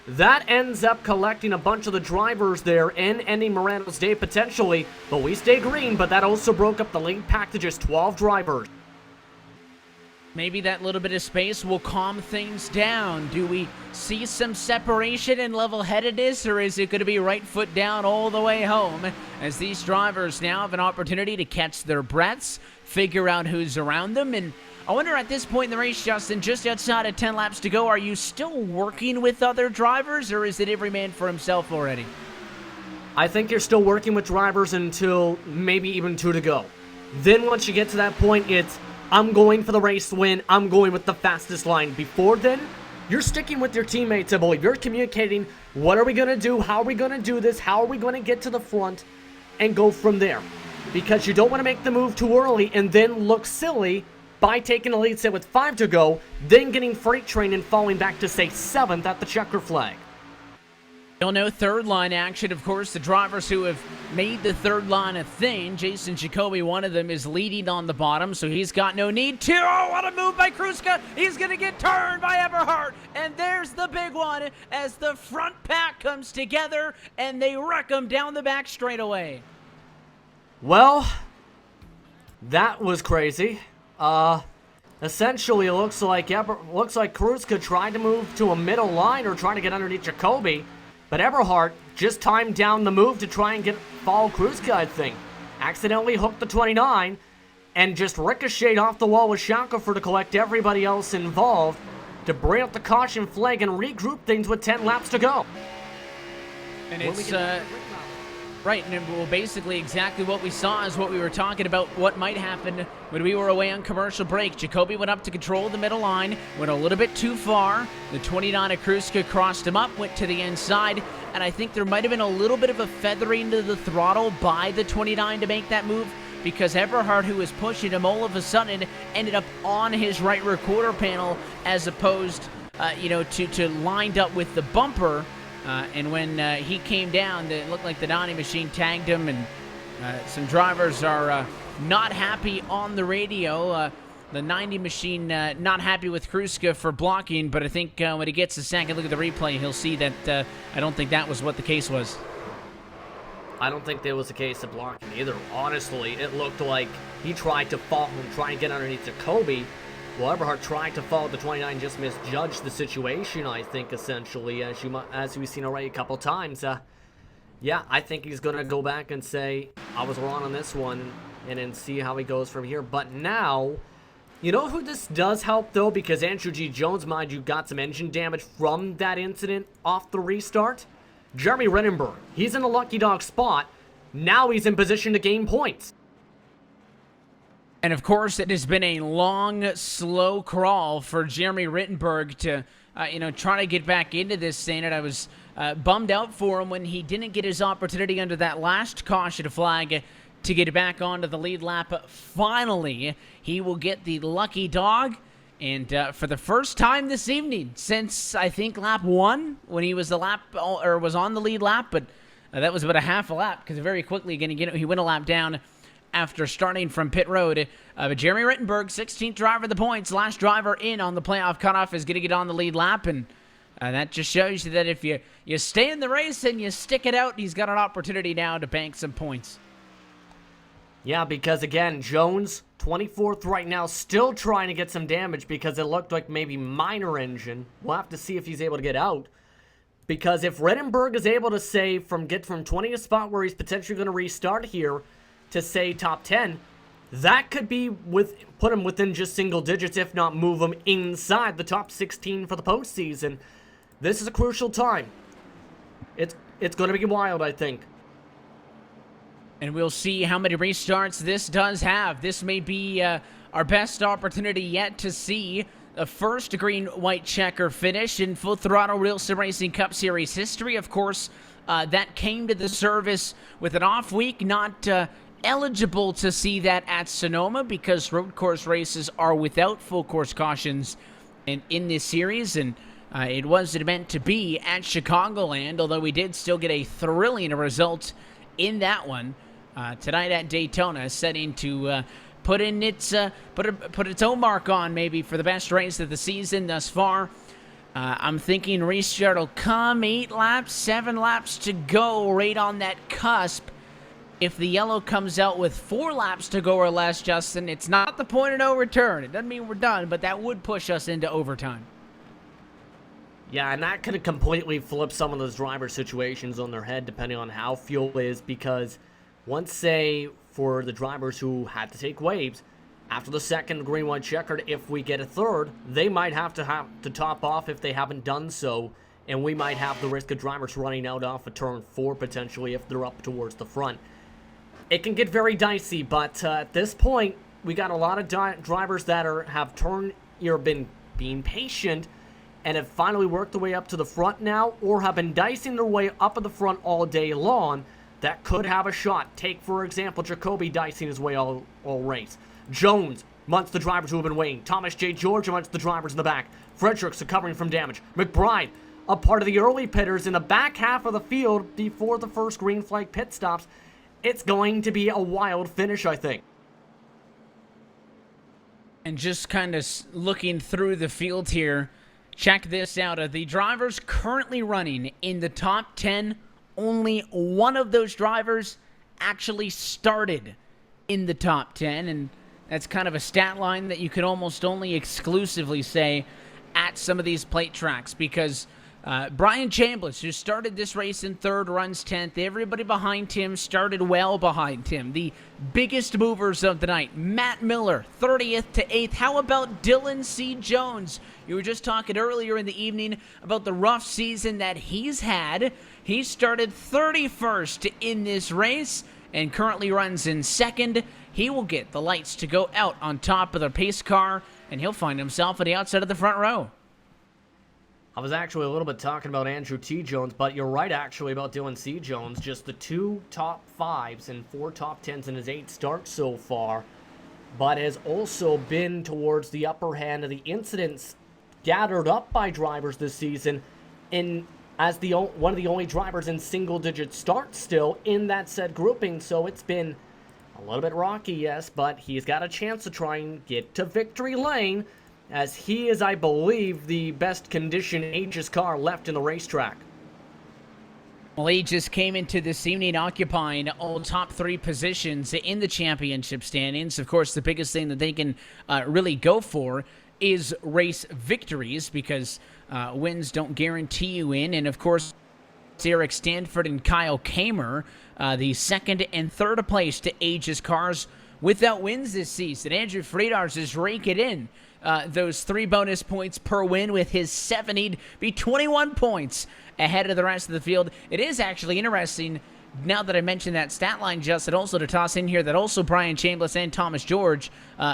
That ends up collecting a bunch of the drivers there and ending Morano's day potentially. But we stay green, but that also broke up the lead pack to just 12 drivers. Maybe that little bit of space will calm things down. Do we see some separation and level-headedness, or is it going to be right foot down all the way home as these drivers now have an opportunity to catch their breaths, figure out who's around them? And I wonder at this point in the race, Justin, just outside of 10 laps to go, are you still working with other drivers, or is it every man for himself already? I think you're still working with drivers until maybe even 2 to go. Then once you get to that point, it's I'm going for the race win. I'm going with the fastest line. Before then, you're sticking with your teammates, I believe. You're communicating, what are we going to do? How are we going to do this? How are we going to get to the front? And go from there. Because you don't want to make the move too early and then look silly by taking the lead set with 5 to go, then getting freight train and falling back to, say, 7th at the checker flag. You'll know third line action. Of course, the drivers who have made the third line a thing. Jason Jacoby, one of them, is leading on the bottom, so he's got no need to. Oh, what a move by Kruska. He's going to get turned by Eberhardt. And there's the big one as the front pack comes together and they wreck him down the back straightaway. Well, that was crazy. Essentially, it looks like Kruska tried to move to a middle line or trying to get underneath Jacoby. But Eberhardt just timed down the move to try and follow Kruska, I think. Accidentally hooked the 29 and just ricocheted off the wall with Shackelford to collect everybody else involved to bring up the caution flag and regroup things with 10 laps to go. And it's, right, and well, basically exactly what we saw is what we were talking about, what might happen when we were away on commercial break. Jacoby went up to control the middle line, went a little bit too far. The 29 of Kruska crossed him up, went to the inside, and I think there might have been a little bit of a feathering to the throttle by the 29 to make that move, because Eberhardt, who was pushing him, all of a sudden ended up on his right rear quarter panel as opposed, to lined up with the bumper. And when he came down, it looked like the Donnie machine tagged him, and some drivers are not happy on the radio. The 90 machine not happy with Kruska for blocking, but I think when he gets a second look at the replay, he'll see that I don't think that was what the case was. I don't think there was a case of blocking either. Honestly, it looked like he tried to fall and try and get underneath Jacoby. Well, Eberhardt tried to follow the 29, just misjudged the situation, I think, essentially, as we've seen already a couple times. Yeah, I think he's going to go back and say, I was wrong on this one, and then see how he goes from here. But now, you know who this does help, though? Because Andrew G. Jones, mind you, got some engine damage from that incident off the restart. Jeremy Rittenberg, he's in a lucky dog spot. Now he's in position to gain points. And of course, it has been a long, slow crawl for Jeremy Rittenberg to, try to get back into this thing. And I was bummed out for him when he didn't get his opportunity under that last caution flag to get back onto the lead lap. Finally, he will get the lucky dog. And for the first time this evening, since I think lap 1, when he was was on the lead lap, but that was about a half a lap, because very quickly he went a lap down after starting from pit road. But Jeremy Rittenberg, 16th driver of the points, last driver in on the playoff cutoff, is going to get on the lead lap, and that just shows you that if you stay in the race and you stick it out, he's got an opportunity now to bank some points. Yeah, because again, Jones, 24th right now, still trying to get some damage because it looked like maybe minor engine. We'll have to see if he's able to get out. Because if Rittenberg is able to say get from 20th spot where he's potentially going to restart here to say top 10, that could be put him within just single digits, if not move him inside the top 16 for the postseason. This is a crucial time. It's going to be wild, I think. And we'll see how many restarts this does have. This may be our best opportunity yet to see the first green-white checker finish in Full Throttle RealSimRacing Cup Series history. Of course, that came to the service with an off week, not eligible to see that at Sonoma because road course races are without full course cautions in this series, and it wasn't meant to be at Chicagoland, although we did still get a thrilling result in that one. Tonight at Daytona, setting to put its own mark on maybe for the best race of the season thus far. I'm thinking restart will come 8 laps, 7 laps to go, right on that cusp. If the yellow comes out with 4 laps to go or less, Justin, it's not the point of no return. It doesn't mean we're done, but that would push us into overtime. Yeah, and that could completely flip some of those driver situations on their head depending on how fuel is, because once, say, for the drivers who had to take waves, after the second green-white checkered, if we get a third, they might have to top off if they haven't done so, and we might have the risk of drivers running out off of turn 4 potentially if they're up towards the front. It can get very dicey, but at this point, we got a lot of drivers that have been being patient and have finally worked their way up to the front now, or have been dicing their way up at the front all day long, that could have a shot. Take, for example, Jacoby dicing his way all race. Jones amongst the drivers who have been waiting. Thomas J. George amongst the drivers in the back. Fredericks recovering from damage. McBride, a part of the early pitters in the back half of the field before the first green flag pit stops. It's going to be a wild finish, I think. And just kind of looking through the field here, check this out. Of the drivers currently running in the top 10, only one of those drivers actually started in the top 10, and that's kind of a stat line that you could almost only exclusively say at some of these plate tracks, because Brian Chambliss, who started this race in 3rd, runs 10th. Everybody behind him started well behind him. The biggest movers of the night, Matt Miller, 30th to 8th. How about Dylan C. Jones? You were just talking earlier in the evening about the rough season that he's had. He started 31st in this race and currently runs in 2nd. He will get the lights to go out on top of the pace car, and he'll find himself at the outside of the front row. I was actually a little bit talking about Andrew T. Jones, but you're right actually about Dylan C. Jones. Just the 2 top 5s and 4 top 10s in his 8 starts so far, but has also been towards the upper hand of the incidents gathered up by drivers this season, as one of the only drivers in single-digit starts still in that said grouping. So it's been a little bit rocky, yes, but he's got a chance to try and get to victory lane, as he is, I believe, the best conditioned Aegis car left in the racetrack. Well, Aegis came into this evening occupying all top 3 positions in the championship standings. Of course, the biggest thing that they can really go for is race victories, because wins don't guarantee you in. And, of course, Eric Stanford and Kyle Kamer, the 2nd and 3rd place to Aegis cars without wins this season. Andrew Friedars is raking in those 3 bonus points per win with his 7. He'd be 21 points ahead of the rest of the field. It is actually interesting, now that I mentioned that stat line, Justin, also to toss in here that also Brian Chambliss and Thomas George,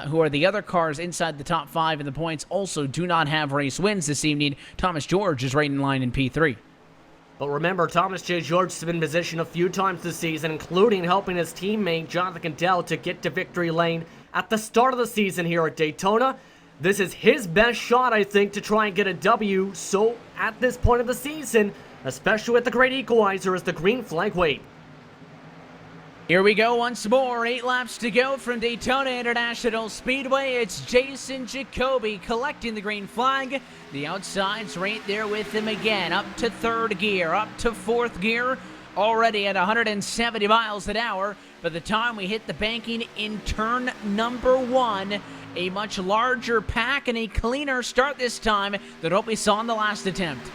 who are the other cars inside the top 5 in the points, also do not have race wins this evening. Thomas George is right in line in P3. But remember, Thomas J. George has been in position a few times this season, including helping his teammate Jonathan Candell to get to victory lane at the start of the season here at Daytona. This is his best shot, I think, to try and get a W. So at this point of the season, especially with the great equalizer, as the green flag waits. Here we go once more. 8 laps to go from Daytona International Speedway. It's Jason Jacoby collecting the green flag. The outside's right there with him again. Up to 3rd gear, up to 4th gear. Already at 170 miles an hour. By the time we hit the banking in turn number 1, a much larger pack and a cleaner start this time than what we saw in the last attempt.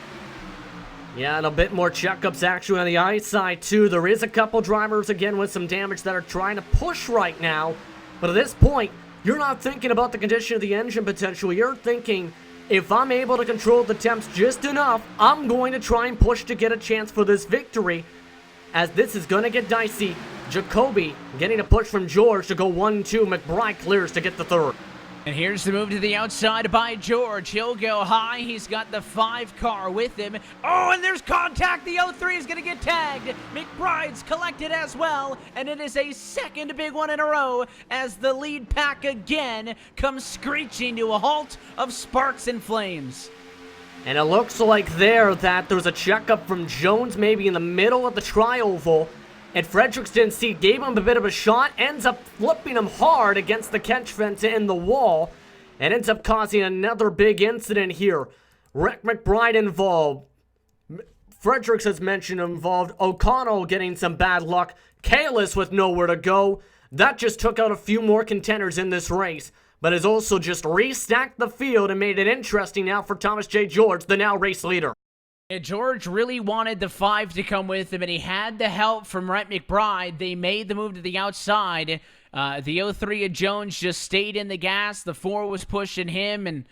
Yeah, and a bit more checkups actually on the ice side too. There is a couple drivers again with some damage that are trying to push right now. But at this point, you're not thinking about the condition of the engine potentially. You're thinking, if I'm able to control the temps just enough, I'm going to try and push to get a chance for this victory. As this is going to get dicey. Jacoby getting a push from George to go 1-2. McBride clears to get the 3rd. And here's the move to the outside by George. He'll go high. He's got the 5 car with him. Oh, and there's contact. The 03 is going to get tagged. McBride's collected as well. And it is a 2nd big one in a row as the lead pack again comes screeching to a halt of sparks and flames. And it looks like there that there's a checkup from Jones maybe in the middle of the tri-oval. And Fredericks didn't see, gave him a bit of a shot, ends up flipping him hard against the catch fence in the wall, and ends up causing another big incident here. Rick McBride involved. Fredericks, as mentioned, involved. O'Connell getting some bad luck. Kalis with nowhere to go. That just took out a few more contenders in this race, but has also just restacked the field and made it interesting now for Thomas J. George, the now race leader. George really wanted the 5 to come with him, and he had the help from Rhett McBride. They made the move to the outside. The 03 of Jones just stayed in the gas. The 4 was pushing him, and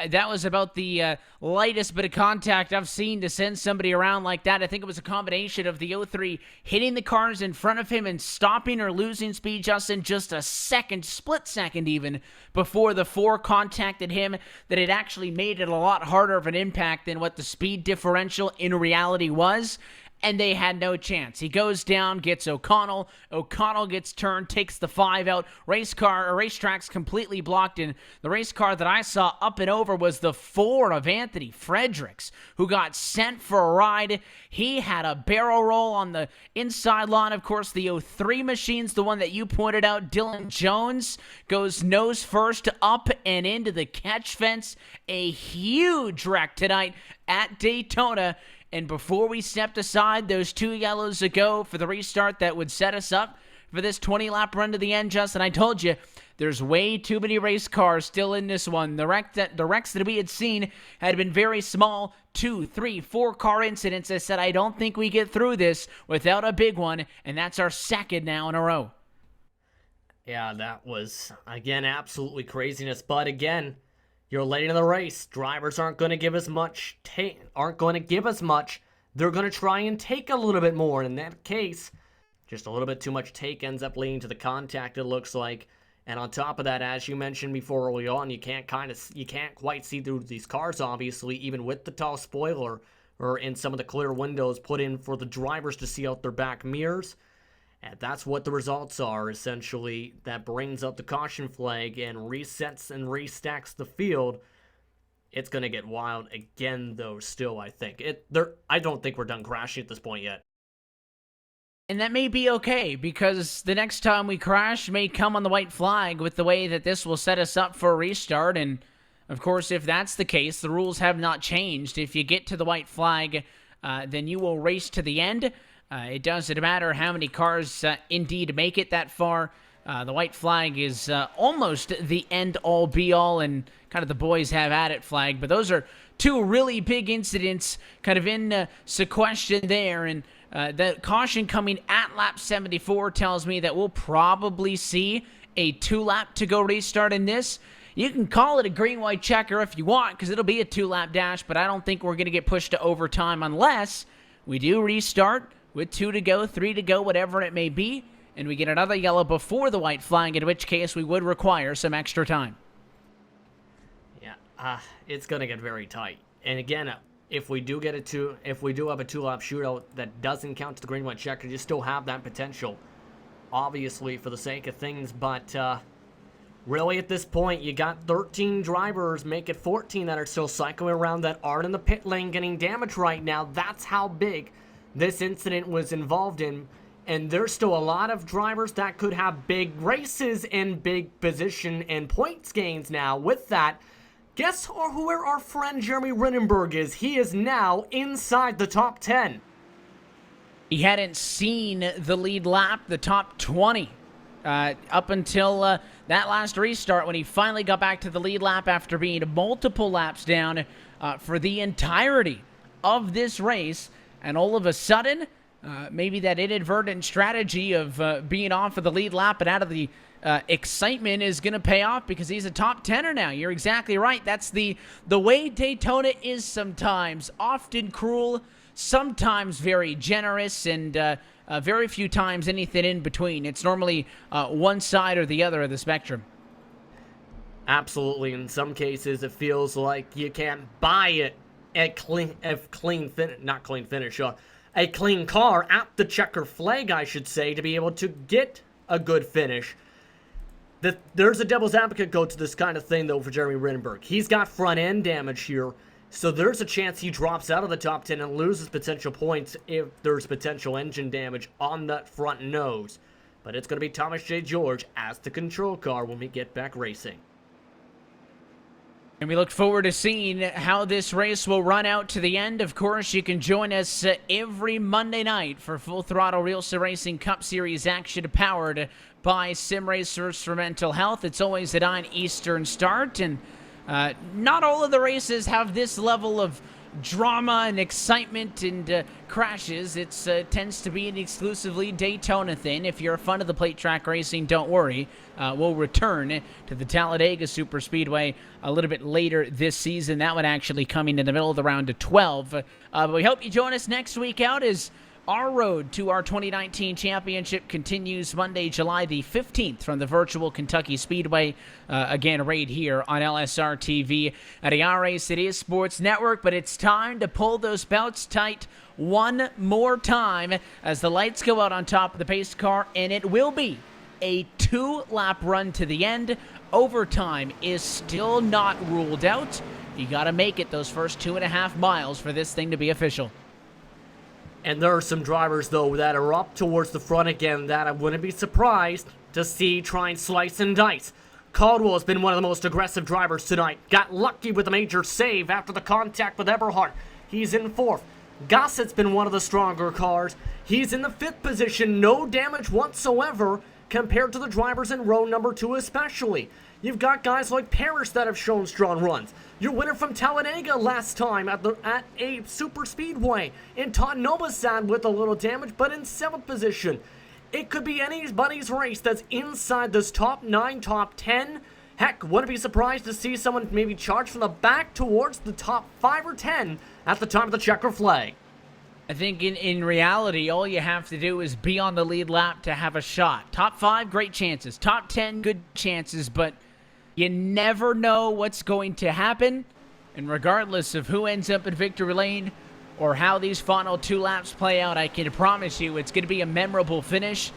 that was about the lightest bit of contact I've seen to send somebody around like that. I think it was a combination of the 03 hitting the cars in front of him and stopping or losing speed just in just a second, split second even, before the 4 contacted him, that it actually made it a lot harder of an impact than what the speed differential in reality was. And they had no chance. He goes down, gets O'Connell. O'Connell gets turned, takes the 5 out. Racetrack's completely blocked, and the race car that I saw up and over was the 4 of Anthony Fredericks, who got sent for a ride. He had a barrel roll on the inside line. Of course, the 03 machine's the one that you pointed out. Dylan Jones goes nose first up and into the catch fence. A huge wreck tonight at Daytona. And before we stepped aside those 2 yellows ago for the restart that would set us up for this 20-lap run to the end, Justin, I told you, there's way too many race cars still in this one. The wrecks that we had seen had been very small, 2, 3, 4 car incidents. I said, I don't think we get through this without a big one, and that's our 2nd now in a row. Yeah, that was, again, absolutely craziness. But again, you're late in the race. Drivers aren't going to give as much. They're going to try and take a little bit more. And in that case, just a little bit too much take ends up leading to the contact, it looks like. And on top of that, as you mentioned before early on, you can't quite see through these cars, obviously, even with the tall spoiler or in some of the clear windows put in for the drivers to see out their back mirrors. And that's what the results are, essentially. That brings up the caution flag and resets and restacks the field. It's going to get wild again, though, still, I think. I don't think we're done crashing at this point yet. And that may be okay, because the next time we crash may come on the white flag with the way that this will set us up for a restart. And, of course, if that's the case, the rules have not changed. If you get to the white flag, then you will race to the end. It doesn't matter how many cars indeed make it that far. The white flag is almost the end-all, be-all, and kind of the boys have at it flag. But those are 2 really big incidents kind of in sequestration there. And the caution coming at lap 74 tells me that we'll probably see a 2-lap to go restart in this. You can call it a green-white checker if you want, because it'll be a 2-lap dash, but I don't think we're going to get pushed to overtime unless we do restart with 2 to go, 3 to go, whatever it may be, and we get another yellow before the white flag, in which case we would require some extra time. Yeah, it's going to get very tight. And again, if we do have a 2-lap shootout that doesn't count to the green white checker, you still have that potential, obviously, for the sake of things. But really, at this point, you got 13 drivers, make it 14 that are still cycling around that aren't in the pit lane getting damaged right now. That's how big this incident was involved in. And there's still a lot of drivers that could have big races and big position and points gains now. With that, guess where our friend Jeremy Rittenberg is? He is now inside the top 10. He hadn't seen the lead lap, the top 20, up until that last restart when he finally got back to the lead lap after being multiple laps down for the entirety of this race. And all of a sudden, maybe that inadvertent strategy of being off of the lead lap and out of the excitement is going to pay off because he's a top 10er now. You're exactly right. That's the way Daytona is sometimes. Often cruel, sometimes very generous, and very few times anything in between. It's normally one side or the other of the spectrum. Absolutely. In some cases, it feels like you can't buy it a clean car at the checker flag, I should say, to be able to get a good finish. There's a devil's advocate go to this kind of thing, though, for Jeremy Rittenberg. He's got front-end damage here, so there's a chance he drops out of the top 10 and loses potential points if there's potential engine damage on that front nose. But it's going to be Thomas J. George as the control car when we get back racing. And we look forward to seeing how this race will run out to the end. Of course, you can join us every Monday night for Full Throttle RealSimRacing Cup Series action powered by Sim Racers for Mental Health. It's always at 9 Eastern start, and not all of the races have this level of drama and excitement and crashes. It tends to be an exclusively Daytona thing. If you're a fan of the plate track racing, don't worry. We'll return to the Talladega Superspeedway a little bit later this season. That one actually coming in the middle of the round of 12. But we hope you join us next week out as our road to our 2019 championship continues Monday, July the 15th from the virtual Kentucky Speedway. Again, right here on LSR TV at the iRacing Sports Network. But it's time to pull those belts tight one more time as the lights go out on top of the pace car, and it will be a 2-lap run to the end. Overtime is still not ruled out. You got to make it those first 2.5 miles for this thing to be official. And there are some drivers, though, that are up towards the front again that I wouldn't be surprised to see try and slice and dice. Caldwell has been one of the most aggressive drivers tonight. Got lucky with a major save after the contact with Eberhardt. He's in 4th. Gossett's been one of the stronger cars. He's in the 5th position, no damage whatsoever compared to the drivers in row number 2 especially. You've got guys like Parrish that have shown strong runs. Your winner from Talladega last time at a super speedway. And Todd Novosad with a little damage, but in 7th position. It could be anybody's race that's inside this top 9, top 10. Heck, wouldn't be surprised to see someone maybe charge from the back towards the top 5 or 10 at the time of the checker flag. I think in reality, all you have to do is be on the lead lap to have a shot. Top 5, great chances. Top 10, good chances, but you never know what's going to happen. And regardless of who ends up in victory lane or how these final 2 laps play out, I can promise you it's going to be a memorable finish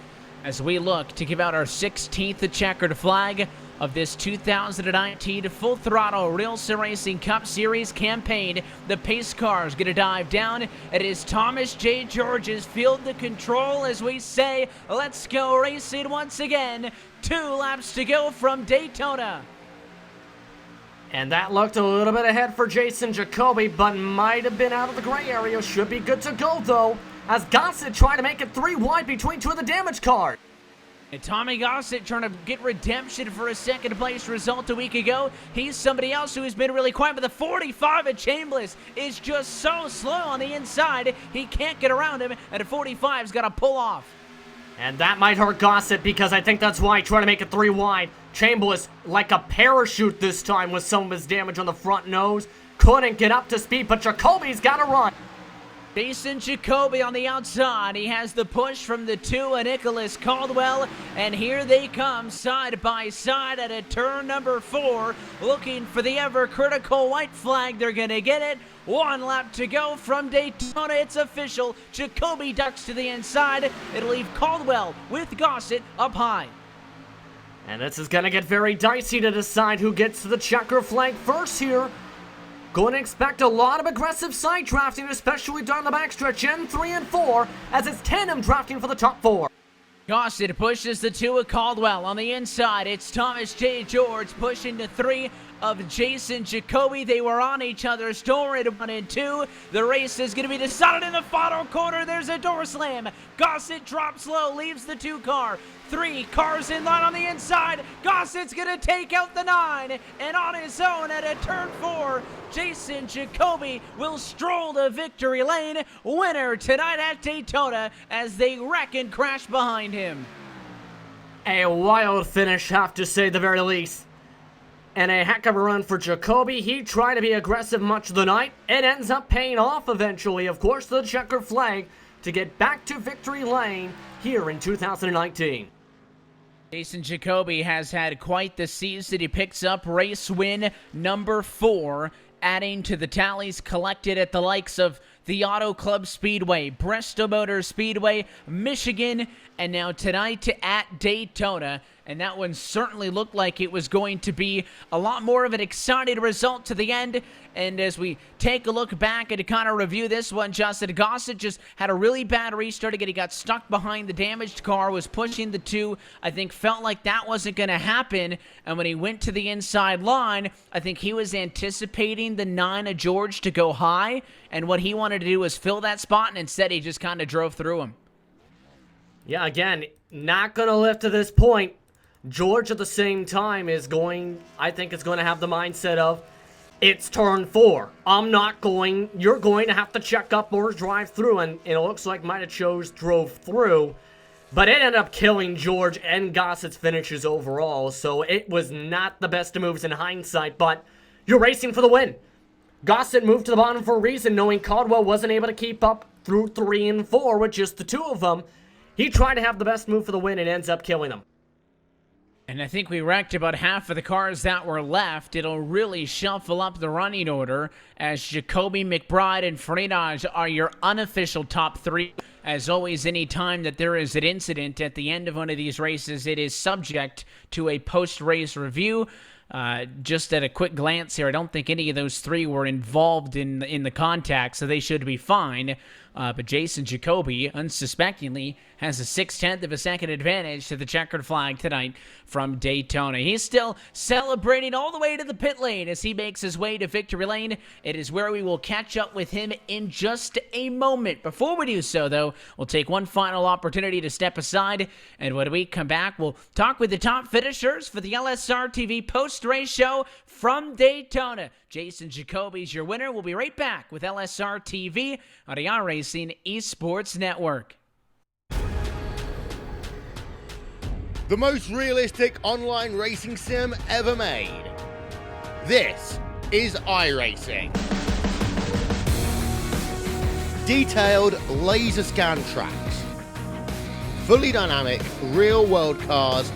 as we look to give out our 16th checkered flag of this 2019 Full Throttle RealSimRacing Cup Series campaign. The pace car is going to dive down. It is Thomas J. George's field to control as we say, let's go racing once again. 2 laps to go from Daytona. And that looked a little bit ahead for Jason Jacoby, but might have been out of the gray area. Should be good to go, though, as Gossett tried to make it 3 wide between 2 of the damage cars. And Tommy Gossett trying to get redemption for a second place result a week ago. He's somebody else who has been really quiet, but the 45 at Chambliss is just so slow on the inside. He can't get around him, and a 45's got to pull off. And that might hurt Gossett because I think that's why he tried to make it 3 wide. Chambliss, like a parachute this time with some of his damage on the front nose. Couldn't get up to speed, but Jacoby's got to run. Jason Jacoby on the outside. He has the push from the 2 and Nicholas Caldwell, and here they come side by side at a turn number 4, looking for the ever critical white flag. They're gonna get it. 1 lap to go from Daytona. It's official. Jacoby ducks to the inside. It'll leave Caldwell with Gossett up high. And this is gonna get very dicey to decide who gets to the checker flag first here. Going to expect a lot of aggressive side drafting, especially down the backstretch in 3 and 4, as it's tandem drafting for the top 4. Gossett pushes the 2 of Caldwell. On the inside, it's Thomas J. George pushing the 3 of Jason Jacoby. They were on each other's door at 1 and 2. The race is going to be decided in the final corner. There's a door slam. Gossett drops low, leaves the 2 car. 3 cars in line on the inside. Gossett's going to take out the 9. And on his own at a turn 4, Jason Jacoby will stroll to victory lane. Winner tonight at Daytona as they wreck and crash behind him. A wild finish, have to say the very least. And a heck of a run for Jacoby. He tried to be aggressive much of the night. It ends up paying off eventually. Of course, the checker flag to get back to victory lane here in 2019. Jason Jacoby has had quite the season. He picks up race win number 4, adding to the tallies collected at the likes of the Auto Club Speedway, Bristol Motor Speedway, Michigan, and now tonight at Daytona. And that one certainly looked like it was going to be a lot more of an exciting result to the end. And as we take a look back and to kind of review this one, Justin, Gossett just had a really bad restart again. He got stuck behind the damaged car, was pushing the 2. I think felt like that wasn't going to happen. And when he went to the inside line, I think he was anticipating the 9 of George to go high. And what he wanted to do was fill that spot, and instead he just kind of drove through him. Yeah, again, not going to lift to this point. George at the same time is I think it's going to have the mindset of, it's turn 4. You're going to have to check up or drive through. And it looks like might have drove through. But it ended up killing George and Gossett's finishes overall. So it was not the best of moves in hindsight. But you're racing for the win. Gossett moved to the bottom for a reason, knowing Caldwell wasn't able to keep up through 3 and 4 with just the 2 of them. He tried to have the best move for the win and ends up killing them. And I think we wrecked about half of the cars that were left. It'll really shuffle up the running order as Jacoby, McBride, and Freitas are your unofficial top 3. As always, any time that there is an incident at the end of one of these races, it is subject to a post-race review. Just at a quick glance here, I don't think any of those 3 were involved in the contact, so they should be fine. But Jason Jacoby, unsuspectingly, has a 0.6 of a second advantage to the checkered flag tonight from Daytona. He's still celebrating all the way to the pit lane as he makes his way to victory lane. It is where we will catch up with him in just a moment. Before we do so, though, we'll take one final opportunity to step aside, and when we come back, we'll talk with the top finishers for the LSR TV post-race show from Daytona. Jason Jacoby's your winner. We'll be right back with LSR TV on the iRacing Esports Network. The most realistic online racing sim ever made. This is iRacing. Detailed laser scan tracks, fully dynamic real world cars,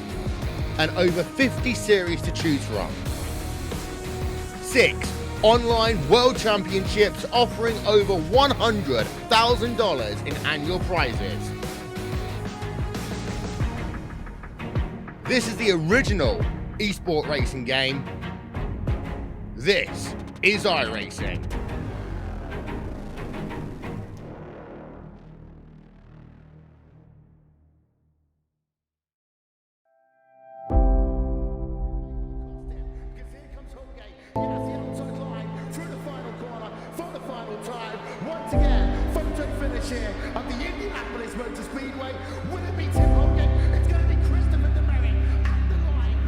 and over 50 series to choose from. 6 online world championships offering over $100,000 in annual prizes. This is the original esport racing game. This is iRacing. Once again, photo finish here at the Indianapolis Motor Speedway. Will it be Tim Hogan? It's going to be Christopher DeMeritt at the line.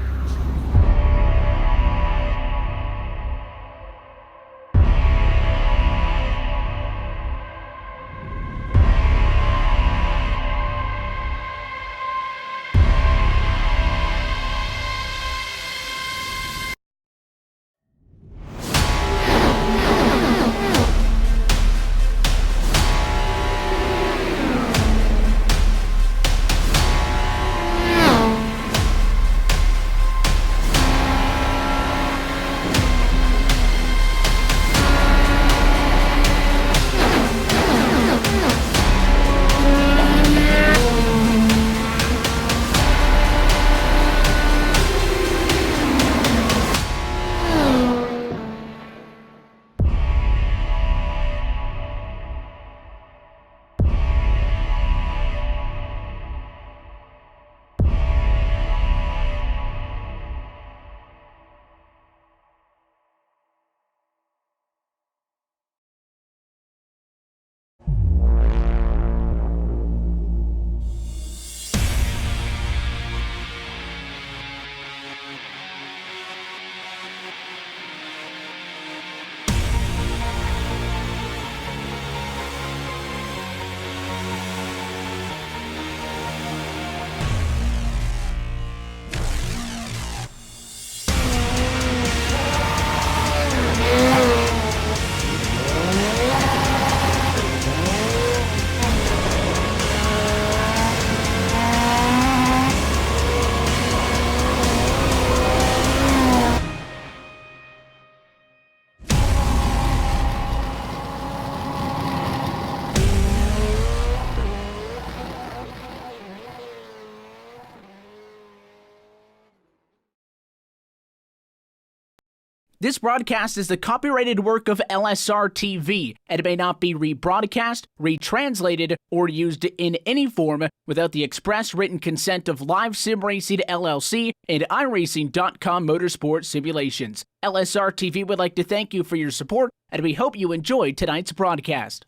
This broadcast is the copyrighted work of LSR TV and it may not be rebroadcast, retranslated, or used in any form without the express written consent of Live Sim Racing LLC and iRacing.com Motorsport Simulations. LSR TV would like to thank you for your support, and we hope you enjoyed tonight's broadcast.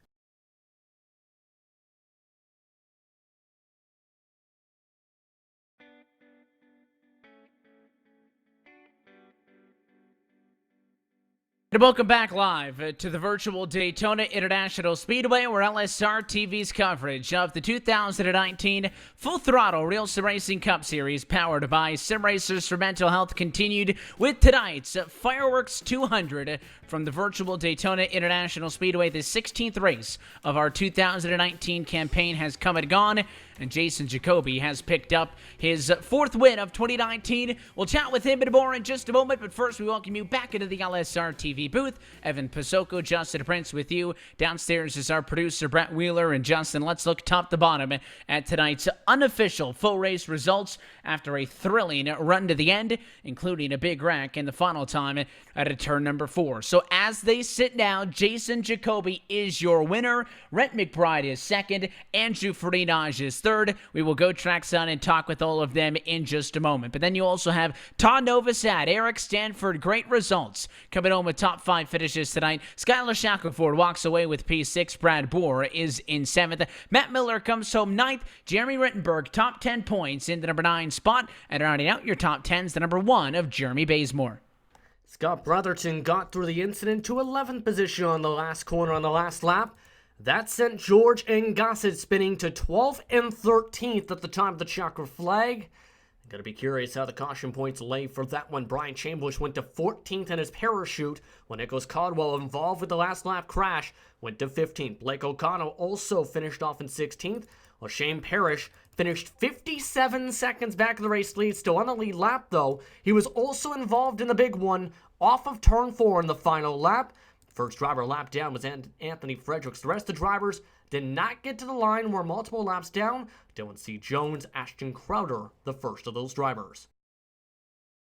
And welcome back live to the virtual Daytona International Speedway, where LSR TV's coverage of the 2019 Full Throttle RealSimRacing Cup Series, powered by SimRacers for Mental Health, continued with tonight's Fireworks 200 from the virtual Daytona International Speedway. The 16th race of our 2019 campaign has come and gone, and Jason Jacoby has picked up his fourth win of 2019. We'll chat with him and more in just a moment, but first we welcome you back into the LSR TV booth. Evan Pasoko, Justin Prince with you. Downstairs is our producer, Brett Wheeler. And Justin, let's look top to bottom at tonight's unofficial full race results after a thrilling run to the end, including a big wreck in the final time at turn number 4. So as they sit now, Jason Jacoby is your winner. Rhett McBride is second. Andrew Farinaj is third. We will go trackside and talk with all of them in just a moment. But then you also have Todd Novosad, Eric Stanford, great results coming home with top 5 finishes tonight. Skylar Shackelford walks away with P6. Brad Bohr is in 7th. Matt Miller comes home 9th. Jeremy Rittenberg, top 10 points in the number 9 spot. And rounding out your top 10s, the number 1 of Jeremy Bazemore. Scott Brotherton got through the incident to 11th position on the last corner on the last lap. That sent George and Gossett spinning to 12th and 13th at the time of the checker flag. Gonna be curious how the caution points lay for that one. Brian Chambliss went to 14th in his parachute, when Nicholas Caldwell, involved with the last lap crash, went to 15th. Blake O'Connell also finished off in 16th, while Shane Parrish finished 57 seconds back of the race lead, still on the lead lap though. He was also involved in the big one off of turn 4 in the final lap. First driver lap down was Anthony Fredericks. The rest of the drivers did not get to the line, were multiple laps down. Dylan C. Jones, Ashton Crowder, the first of those drivers.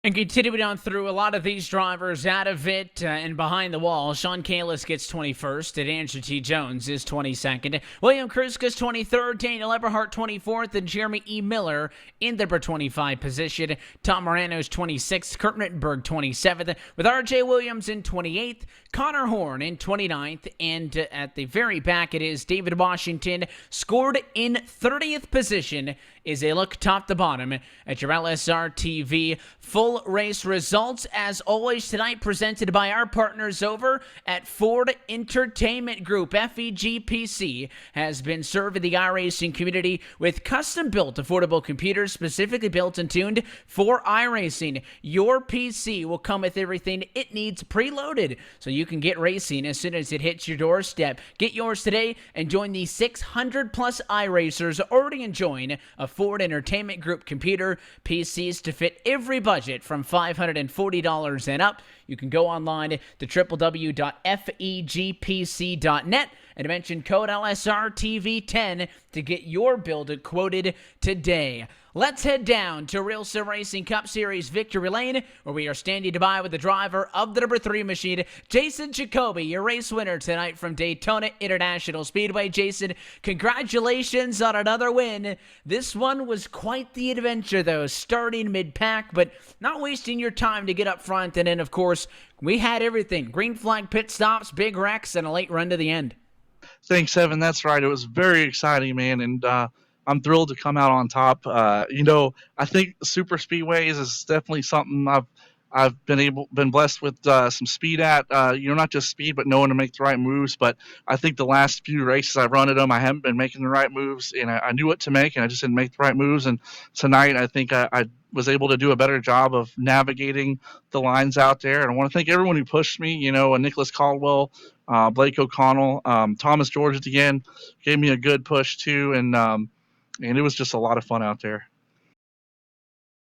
And continuing on through a lot of these drivers out of it and behind the wall, Sean Kalis gets 21st, and Andrew T. Jones is 22nd. William Kruska's 23rd, Daniel Eberhardt 24th, and Jeremy E. Miller in the number 25 position. Tom Morano's 26th, Kurt Rittenberg 27th, with R.J. Williams in 28th, Connor Horn in 29th, and at the very back it is David Washington, scored in 30th position. Is a look top to bottom at your LSR TV full race results. As always tonight, presented by our partners over at Ford Entertainment Group. FEGPC has been serving the iRacing community with custom-built affordable computers specifically built and tuned for iRacing. Your PC will come with everything it needs preloaded, so you can get racing as soon as it hits your doorstep. Get yours today and join the 600-plus iRacers already enjoying a Ford Entertainment Group computer. PCs to fit every budget from $540 and up. You can go online to www.fegpc.net and mention code LSRTV10 to get your build quoted today. Let's head down to RealSimRacing Cup Series Victory Lane, where we are standing by with the driver of the number 3 machine, Jason Jacoby, your race winner tonight from Daytona International Speedway. Jason, congratulations on another win. This one was quite the adventure, though, starting mid-pack, but not wasting your time to get up front. And then, of course, we had everything. Green flag pit stops, big wrecks, and a late run to the end. Thanks, Evan. That's right. It was very exciting, man, and I'm thrilled to come out on top. I think super speedways is definitely something I've been blessed with some speed at. Not just speed, but knowing to make the right moves. But I think the last few races I've run at them, I haven't been making the right moves, and I knew what to make, and I just didn't make the right moves. And tonight, I think I was able to do a better job of navigating the lines out there. And I want to thank everyone who pushed me. Nicholas Caldwell, Blake O'Connell, Thomas George at the end gave me a good push too, and it was just a lot of fun out there.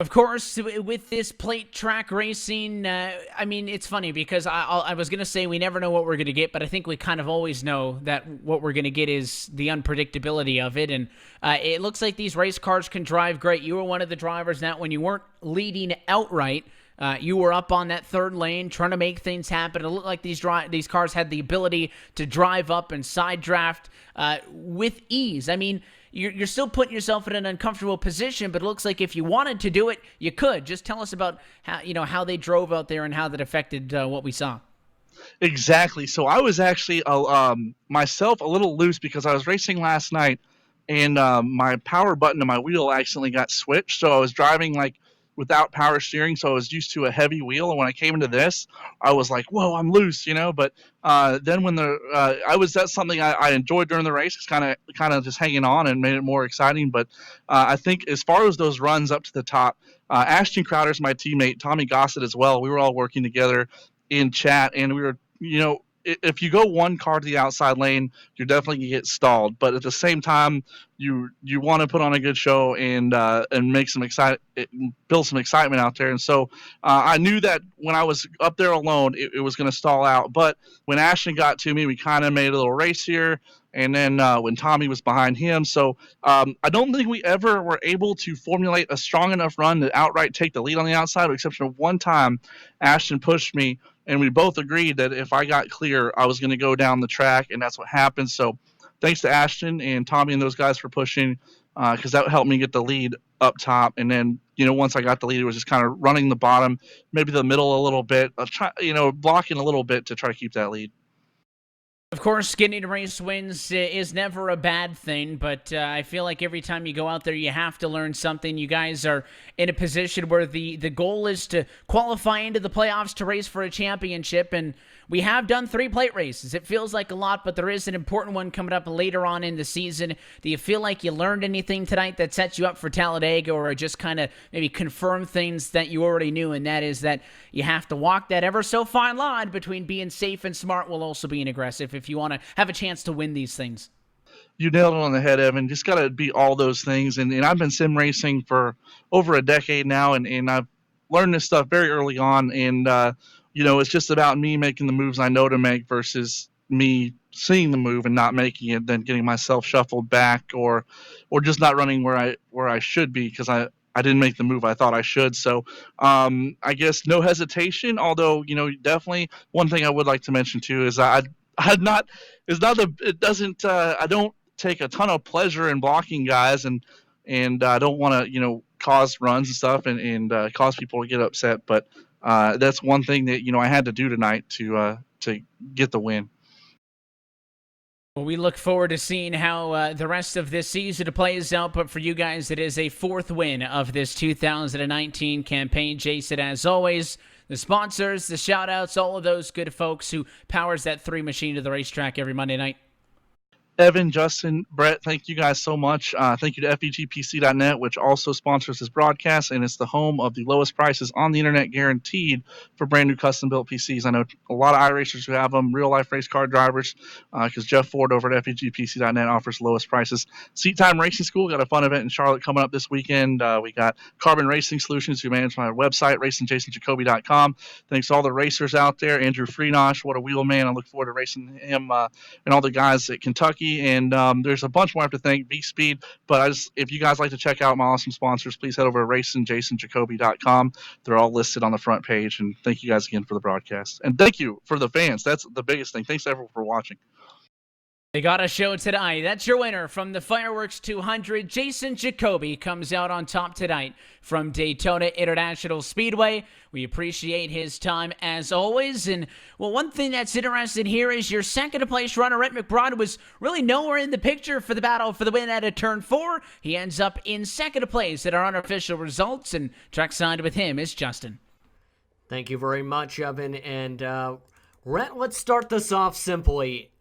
Of course, with this plate track racing, it's funny because I was going to say we never know what we're going to get, but I think we kind of always know that what we're going to get is the unpredictability of it, and it looks like these race cars can drive great. You were one of the drivers that when you weren't leading outright, You were up on that third lane trying to make things happen. It looked like these cars had the ability to drive up and side draft with ease. I mean, you're still putting yourself in an uncomfortable position, but it looks like if you wanted to do it, you could. Just tell us about how they drove out there and how that affected what we saw. Exactly. So I was actually myself a little loose because I was racing last night, and my power button to my wheel accidentally got switched. So I was driving like without power steering, so I was used to a heavy wheel. And when I came into this, I was like, "Whoa, I'm loose," But then when that's something I enjoyed during the race. It's kind of just hanging on and made it more exciting. But I think as far as those runs up to the top, Ashton Crowder's my teammate, Tommy Gossett as well. We were all working together in chat, and we were, if you go one car to the outside lane, you're definitely gonna get stalled. But at the same time, you want to put on a good show and make build some excitement out there. And so I knew that when I was up there alone, it was going to stall out. But when Ashton got to me, we kind of made a little race here. And then when Tommy was behind him. So I don't think we ever were able to formulate a strong enough run to outright take the lead on the outside, with the exception of one time Ashton pushed me, and we both agreed that if I got clear, I was going to go down the track, and that's what happened. So thanks to Ashton and Tommy and those guys for pushing, because that helped me get the lead up top. And then, once I got the lead, it was just kind of running the bottom, maybe the middle a little bit, blocking a little bit to try to keep that lead. Of course, getting race wins is never a bad thing, but I feel like every time you go out there, you have to learn something. You guys are in a position where the goal is to qualify into the playoffs to race for a championship, and we have done 3 plate races. It feels like a lot, but there is an important one coming up later on in the season. Do you feel like you learned anything tonight that sets you up for Talladega, or just kind of maybe confirm things that you already knew, and that is that you have to walk that ever so fine line between being safe and smart while also being aggressive if you want to have a chance to win these things? You nailed it on the head, Evan. Just got to be all those things. And I've been sim racing for over a decade now, and I've learned this stuff very early on. And, it's just about me making the moves I know to make versus me seeing the move and not making it, then getting myself shuffled back or just not running where I should be because I didn't make the move I thought I should. So I guess no hesitation, although, definitely one thing I would like to mention too is I don't take a ton of pleasure in blocking guys, and I don't want to, cause runs and stuff and cause people to get upset. But that's one thing that, I had to do tonight to get the win. Well, we look forward to seeing how the rest of this season plays out, but for you guys, it is a 4th win of this 2019 campaign. Jason, as always, the sponsors, the shout-outs, all of those good folks who powers that 3 machine to the racetrack every Monday night. Evan, Justin, Brett, thank you guys so much. Thank you to FEGPC.net, which also sponsors this broadcast, and it's the home of the lowest prices on the internet guaranteed for brand new custom-built PCs. I know a lot of iRacers who have them, real-life race car drivers, because Jeff Ford over at FEGPC.net offers lowest prices. Seat Time Racing School got a fun event in Charlotte coming up this weekend. We got Carbon Racing Solutions, who manage my website, RacingJasonJacoby.com. Thanks to all the racers out there. Andrew Freenosh, what a wheel man. I look forward to racing him and all the guys at Kentucky. And there's a bunch more I have to thank, V-Speed. But if you guys like to check out my awesome sponsors, please head over to RacingJasonJacoby.com. They're all listed on the front page. And thank you guys again for the broadcast. And thank you for the fans. That's the biggest thing. Thanks everyone for watching. They got a show tonight. That's your winner from the Fireworks 200. Jason Jacoby comes out on top tonight from Daytona International Speedway. We appreciate his time as always. And, well, one thing that's interesting here is your second-place runner, Rhett McBride, was really nowhere in the picture for the battle for the win at a Turn 4. He ends up in second place at our unofficial results, and trackside with him is Justin. Thank you very much, Evan. And, Rhett, let's start this off simply.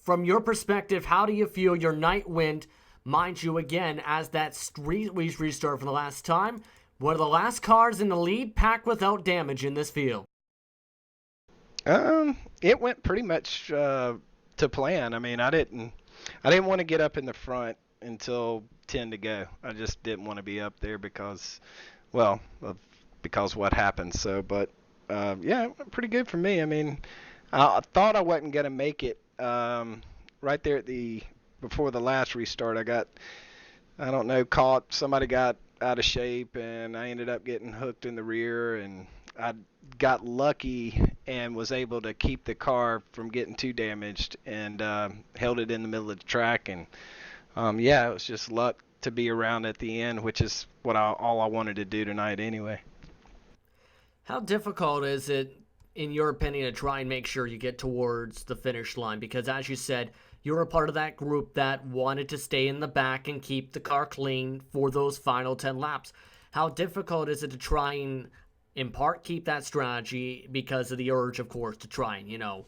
From your perspective, how do you feel your night went, mind you, again, as that restart for the last time? One of the last cars in the lead, packed without damage in this field. It went pretty much to plan. I mean, I didn't want to get up in the front until 10 to go. I just didn't want to be up there because what happened. So, but yeah, it went pretty good for me. I mean, I thought I wasn't gonna make it. Right there before the last restart, I don't know, caught. Somebody got out of shape, and I ended up getting hooked in the rear, and I got lucky and was able to keep the car from getting too damaged, and held it in the middle of the track. And yeah, it was just luck to be around at the end, which is what all I wanted to do tonight anyway. How difficult is it, in your opinion, to try and make sure you get towards the finish line? Because as you said, you were a part of that group that wanted to stay in the back and keep the car clean for those final 10 laps. How difficult is it to try and, in part, keep that strategy because of the urge, of course, to try and,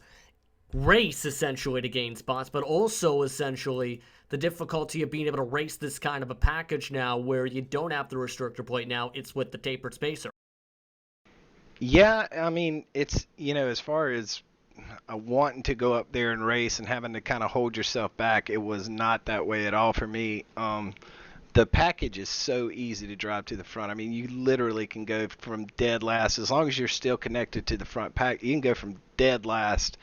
race essentially to gain spots, but also essentially the difficulty of being able to race this kind of a package now where you don't have the restrictor plate now, it's with the tapered spacer. Yeah, I mean, it's, as far as wanting to go up there and race and having to kind of hold yourself back, it was not that way at all for me. The package is so easy to drive to the front. I mean, you literally can go from dead last, as long as you're still connected to the front pack, you can go from dead last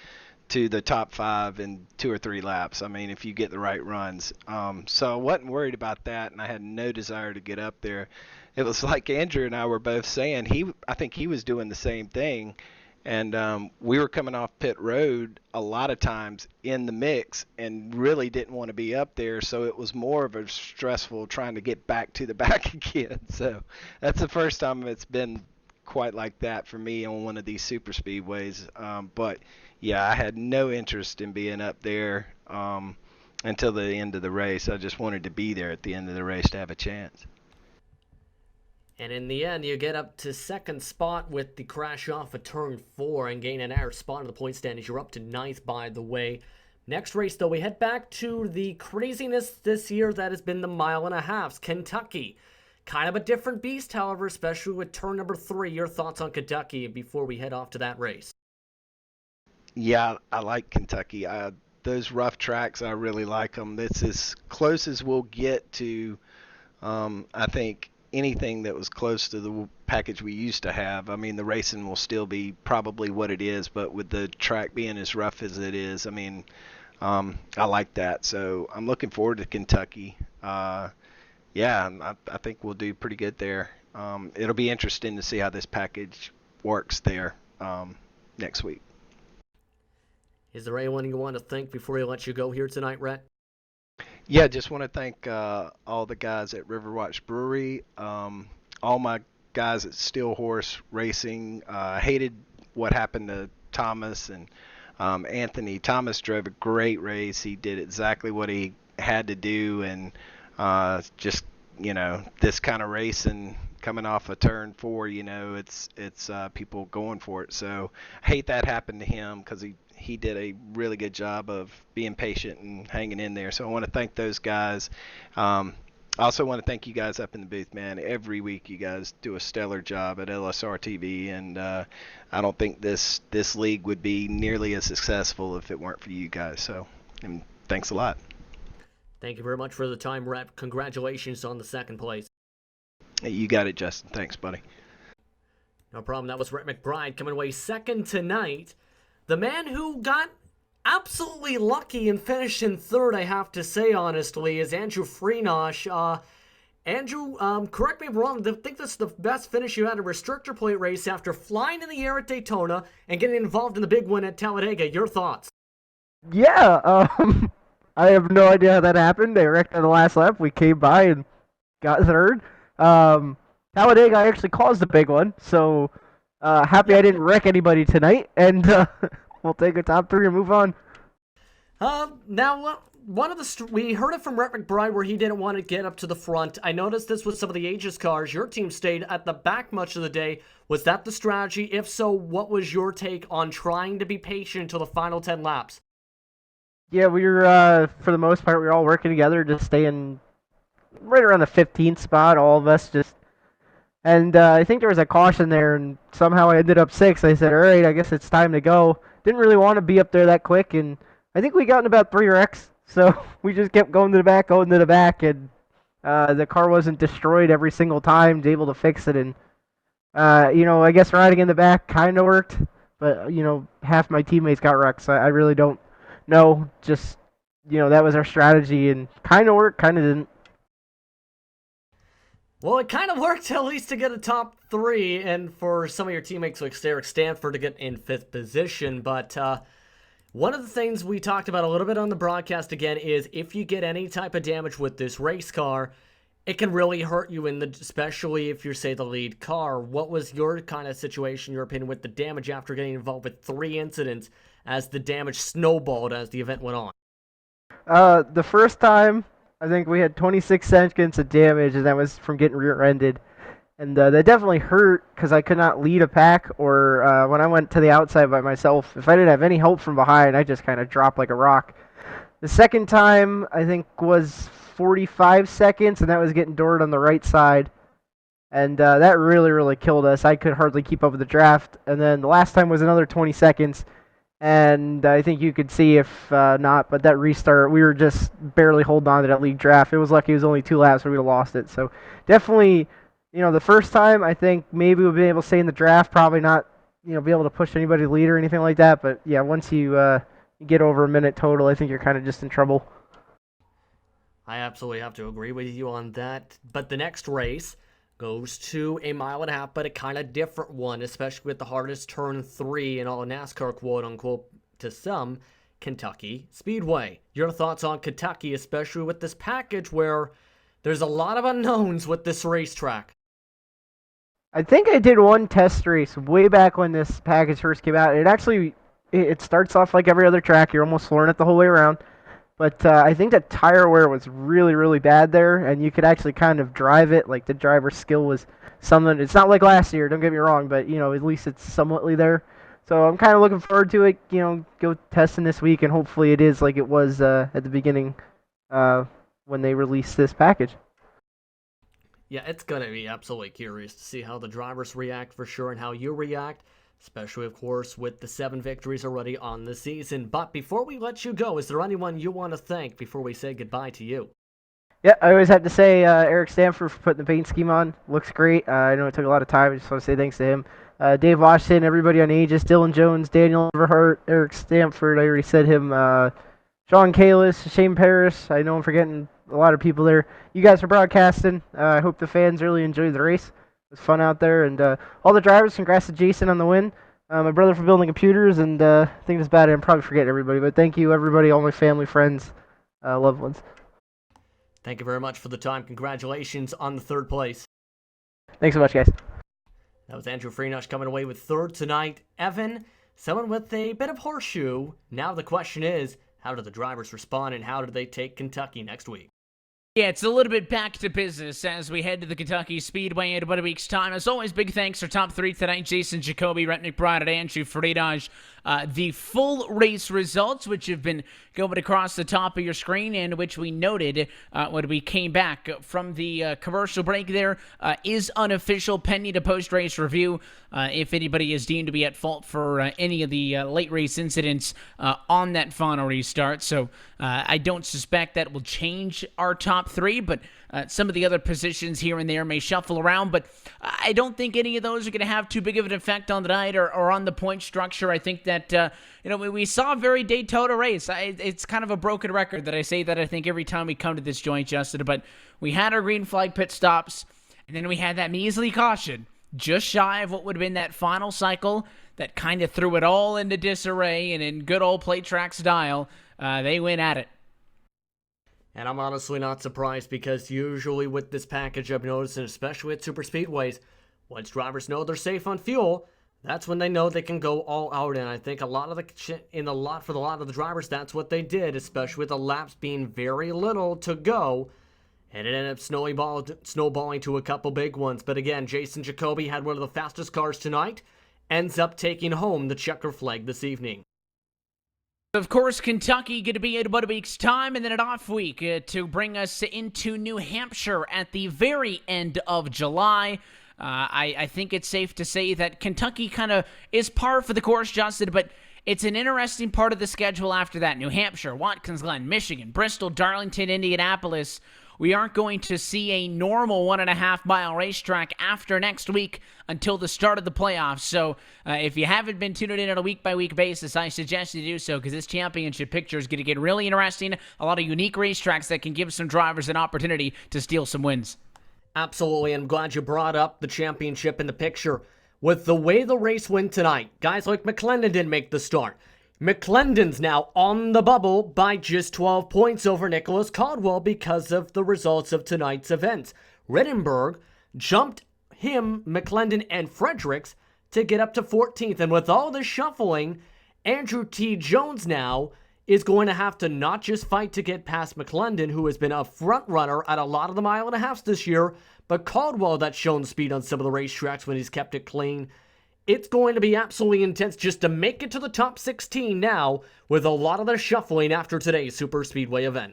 to the top 5 in 2 or 3 laps. I mean, if you get the right runs. So I wasn't worried about that, and I had no desire to get up there. It was like Andrew and I were both saying, I think he was doing the same thing. And we were coming off pit road a lot of times in the mix and really didn't want to be up there. So it was more of a stressful trying to get back to the back again. So that's the first time it's been quite like that for me on one of these super speedways. But yeah, I had no interest in being up there until the end of the race. I just wanted to be there at the end of the race to have a chance. And in the end, you get up to second spot with the crash off of turn 4 and gain an air spot in the point standings. You're up to 9th, by the way. Next race, though, we head back to the craziness this year that has been the 1.5 miles, Kentucky. Kind of a different beast, however, especially with turn number 3. Your thoughts on Kentucky before we head off to that race? Yeah, I like Kentucky. Those rough tracks, I really like them. It's as close as we'll get to, I think, anything that was close to the package we used to have. I mean, the racing will still be probably what it is, but with the track being as rough as it is, I mean, I like that. So I'm looking forward to Kentucky. Yeah, I think we'll do pretty good there. It'll be interesting to see how this package works there next week. Is there anyone you want to thank before we let you go here tonight, Rhett? Yeah, just want to thank all the guys at Riverwatch Brewery, all my guys at Steel Horse Racing. Hated what happened to Thomas and Anthony. Thomas drove a great race. He did exactly what he had to do, and just this kind of racing coming off of turn 4, it's people going for it. So I hate that happened to him because he did a really good job of being patient and hanging in there. So I want to thank those guys. I also want to thank you guys up in the booth, man. Every week you guys do a stellar job at LSR TV, and I don't think this league would be nearly as successful if it weren't for you guys. So thanks a lot. Thank you very much for the time, Rhett. Congratulations on the second place. Hey, you got it, Justin. Thanks, buddy. No problem. That was Rhett McBride coming away second tonight. The man who got absolutely lucky and finished in third, I have to say, honestly, is Andrew Freenosh. Andrew, correct me if I'm wrong, I think this is the best finish you had a restrictor plate race after flying in the air at Daytona and getting involved in the big win at Talladega. Your thoughts? Yeah, I have no idea how that happened. They wrecked on the last lap. We came by and got third. Talladega actually caused the big one, so happy I didn't wreck anybody tonight, and we'll take a top 3 and move on. Now, we heard it from Rhett McBride where he didn't want to get up to the front. I noticed this with some of the Aegis cars. Your team stayed at the back much of the day. Was that the strategy? If so, what was your take on trying to be patient until the final 10 laps? Yeah, we were, for the most part, we were all working together, just staying right around the 15th spot, all of us just. And I think there was a caution there, and somehow I ended up 6th. I said, all right, I guess it's time to go. Didn't really want to be up there that quick, and I think we got in about 3 wrecks. So we just kept going to the back, and the car wasn't destroyed every single time, was able to fix it. And, I guess riding in the back kind of worked, but, half my teammates got wrecked, so I really don't know. Just, that was our strategy, and kind of worked, kind of didn't. Well, it kind of worked at least to get a top 3, and for some of your teammates like Derek Stanford to get in 5th position. But one of the things we talked about a little bit on the broadcast again is if you get any type of damage with this race car, it can really hurt you, especially if you're, say, the lead car. What was your kind of situation, your opinion, with the damage after getting involved with 3 incidents as the damage snowballed as the event went on? The first time, I think we had 26 seconds of damage, and that was from getting rear-ended. And that definitely hurt because I could not lead a pack, or when I went to the outside by myself, if I didn't have any help from behind, I just kind of dropped like a rock. The second time, I think, was 45 seconds, and that was getting doored on the right side. And that really, really killed us. I could hardly keep up with the draft. And then the last time was another 20 seconds. And I think you could see if not, but that restart, we were just barely holding on to that league draft. It was lucky it was only 2 laps or we would have lost it. So definitely, the first time, I think maybe we'll be able to stay in the draft, probably not, be able to push anybody to lead or anything like that. But yeah, once you get over a minute total, I think you're kind of just in trouble. I absolutely have to agree with you on that. But the next race goes to a 1.5 miles, but a kind of different one, especially with the hardest turn 3 in all of NASCAR, quote-unquote, to some, Kentucky Speedway. Your thoughts on Kentucky, especially with this package where there's a lot of unknowns with this racetrack? I think I did one test race way back when this package first came out. It starts off like every other track. You're almost flooring it the whole way around. But I think the tire wear was really, really bad there, and you could actually kind of drive it. Like, the driver's skill was something. It's not like last year, don't get me wrong, but, at least it's somewhatly there. So I'm kind of looking forward to it, go testing this week, and hopefully it is like it was at the beginning when they released this package. Yeah, it's going to be absolutely curious to see how the drivers react for sure and how you react, especially, of course, with the 7 victories already on the season. But before we let you go, is there anyone you want to thank before we say goodbye to you? Yeah, I always have to say Eric Stanford for putting the paint scheme on. Looks great. I know it took a lot of time. I just want to say thanks to him. Dave Washington, everybody on Aegis, Dylan Jones, Daniel Everhart, Eric Stanford, I already said him, Sean Kalis, Shane Parrish. I know I'm forgetting a lot of people there. You guys for broadcasting. I hope the fans really enjoyed the race. It was fun out there. And all the drivers, congrats to Jason on the win. My brother for building computers. And I think that's about it. I'm probably forgetting everybody. But thank you, everybody, all my family, friends, loved ones. Thank you very much for the time. Congratulations on the 3rd place. Thanks so much, guys. That was Andrew Freenush coming away with 3rd tonight. Evan, someone with a bit of horseshoe. Now the question is, how do the drivers respond and how do they take Kentucky next week? Yeah, it's a little bit back to business as we head to the Kentucky Speedway in about a week's time. As always, big thanks to top 3 tonight, Jason Jacoby, Rhett McBride, and Andrew Friedage. The full race results, which have been going across the top of your screen, and which we noted when we came back from the commercial break there, is unofficial, pending a post-race review if anybody is deemed to be at fault for any of the late race incidents on that final restart. So I don't suspect that will change our top 3, but some of the other positions here and there may shuffle around, but I don't think any of those are going to have too big of an effect on the night or on the point structure. I think that, we saw a very Daytona race. It's kind of a broken record that I say that I think every time we come to this joint, Justin, but we had our green flag pit stops, and then we had that measly caution, just shy of what would have been that final cycle that kind of threw it all into disarray, and in good old plate track style, they went at it. And I'm honestly not surprised because usually with this package I've noticed, and especially at super speedways, once drivers know they're safe on fuel, that's when they know they can go all out. And I think for a lot of the drivers, that's what they did, especially with the laps being very little to go. And it ended up snowballing to a couple big ones. But again, Jason Jacoby had one of the fastest cars tonight, ends up taking home the checker flag this evening. Of course, Kentucky going to be in about a week's time, and then an off week to bring us into New Hampshire at the very end of July. I think it's safe to say that Kentucky kind of is par for the course, Justin, but it's an interesting part of the schedule after that. New Hampshire, Watkins Glen, Michigan, Bristol, Darlington, Indianapolis. We aren't going to see a normal 1.5 mile racetrack after next week until the start of the playoffs. So if you haven't been tuning in on a week-by-week basis, I suggest you do so because this championship picture is going to get really interesting. A lot of unique racetracks that can give some drivers an opportunity to steal some wins. Absolutely, and I'm glad you brought up the championship in the picture. With the way the race went tonight, guys like McClendon didn't make the start. McClendon's now on the bubble by just 12 points over Nicholas Caldwell because of the results of tonight's events. Rittenberg jumped him, McClendon, and Fredericks to get up to 14th. And with all the shuffling, Andrew T. Jones now is going to have to not just fight to get past McClendon, who has been a front runner at a lot of the mile and a halves this year, but Caldwell that's shown speed on some of the racetracks when he's kept it clean. It's going to be absolutely intense just to make it to the top 16 now with a lot of the shuffling after today's Super Speedway event.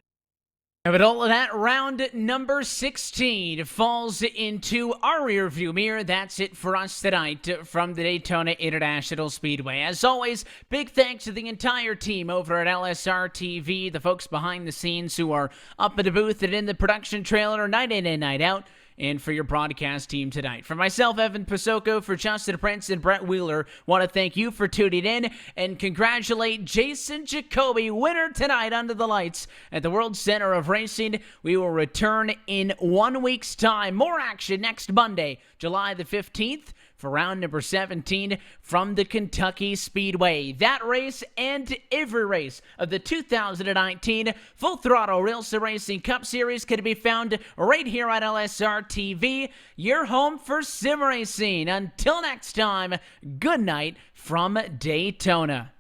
But all of that, round number 16 falls into our rearview mirror. That's it for us tonight from the Daytona International Speedway. As always, big thanks to the entire team over at LSR TV, the folks behind the scenes who are up at the booth and in the production trailer night in and night out, and for your broadcast team tonight. For myself, Evan Pasoko, for Justin Prince and Brett Wheeler, want to thank you for tuning in and congratulate Jason Jacoby, winner tonight under the lights at the World Center of Racing. We will return in 1 week's time. More action next Monday, July the 15th. For round number 17 from the Kentucky Speedway. That race and every race of the 2019 Full Throttle RealSimRacing Cup Series can be found right here on LSR TV, your home for sim racing. Until next time, good night from Daytona.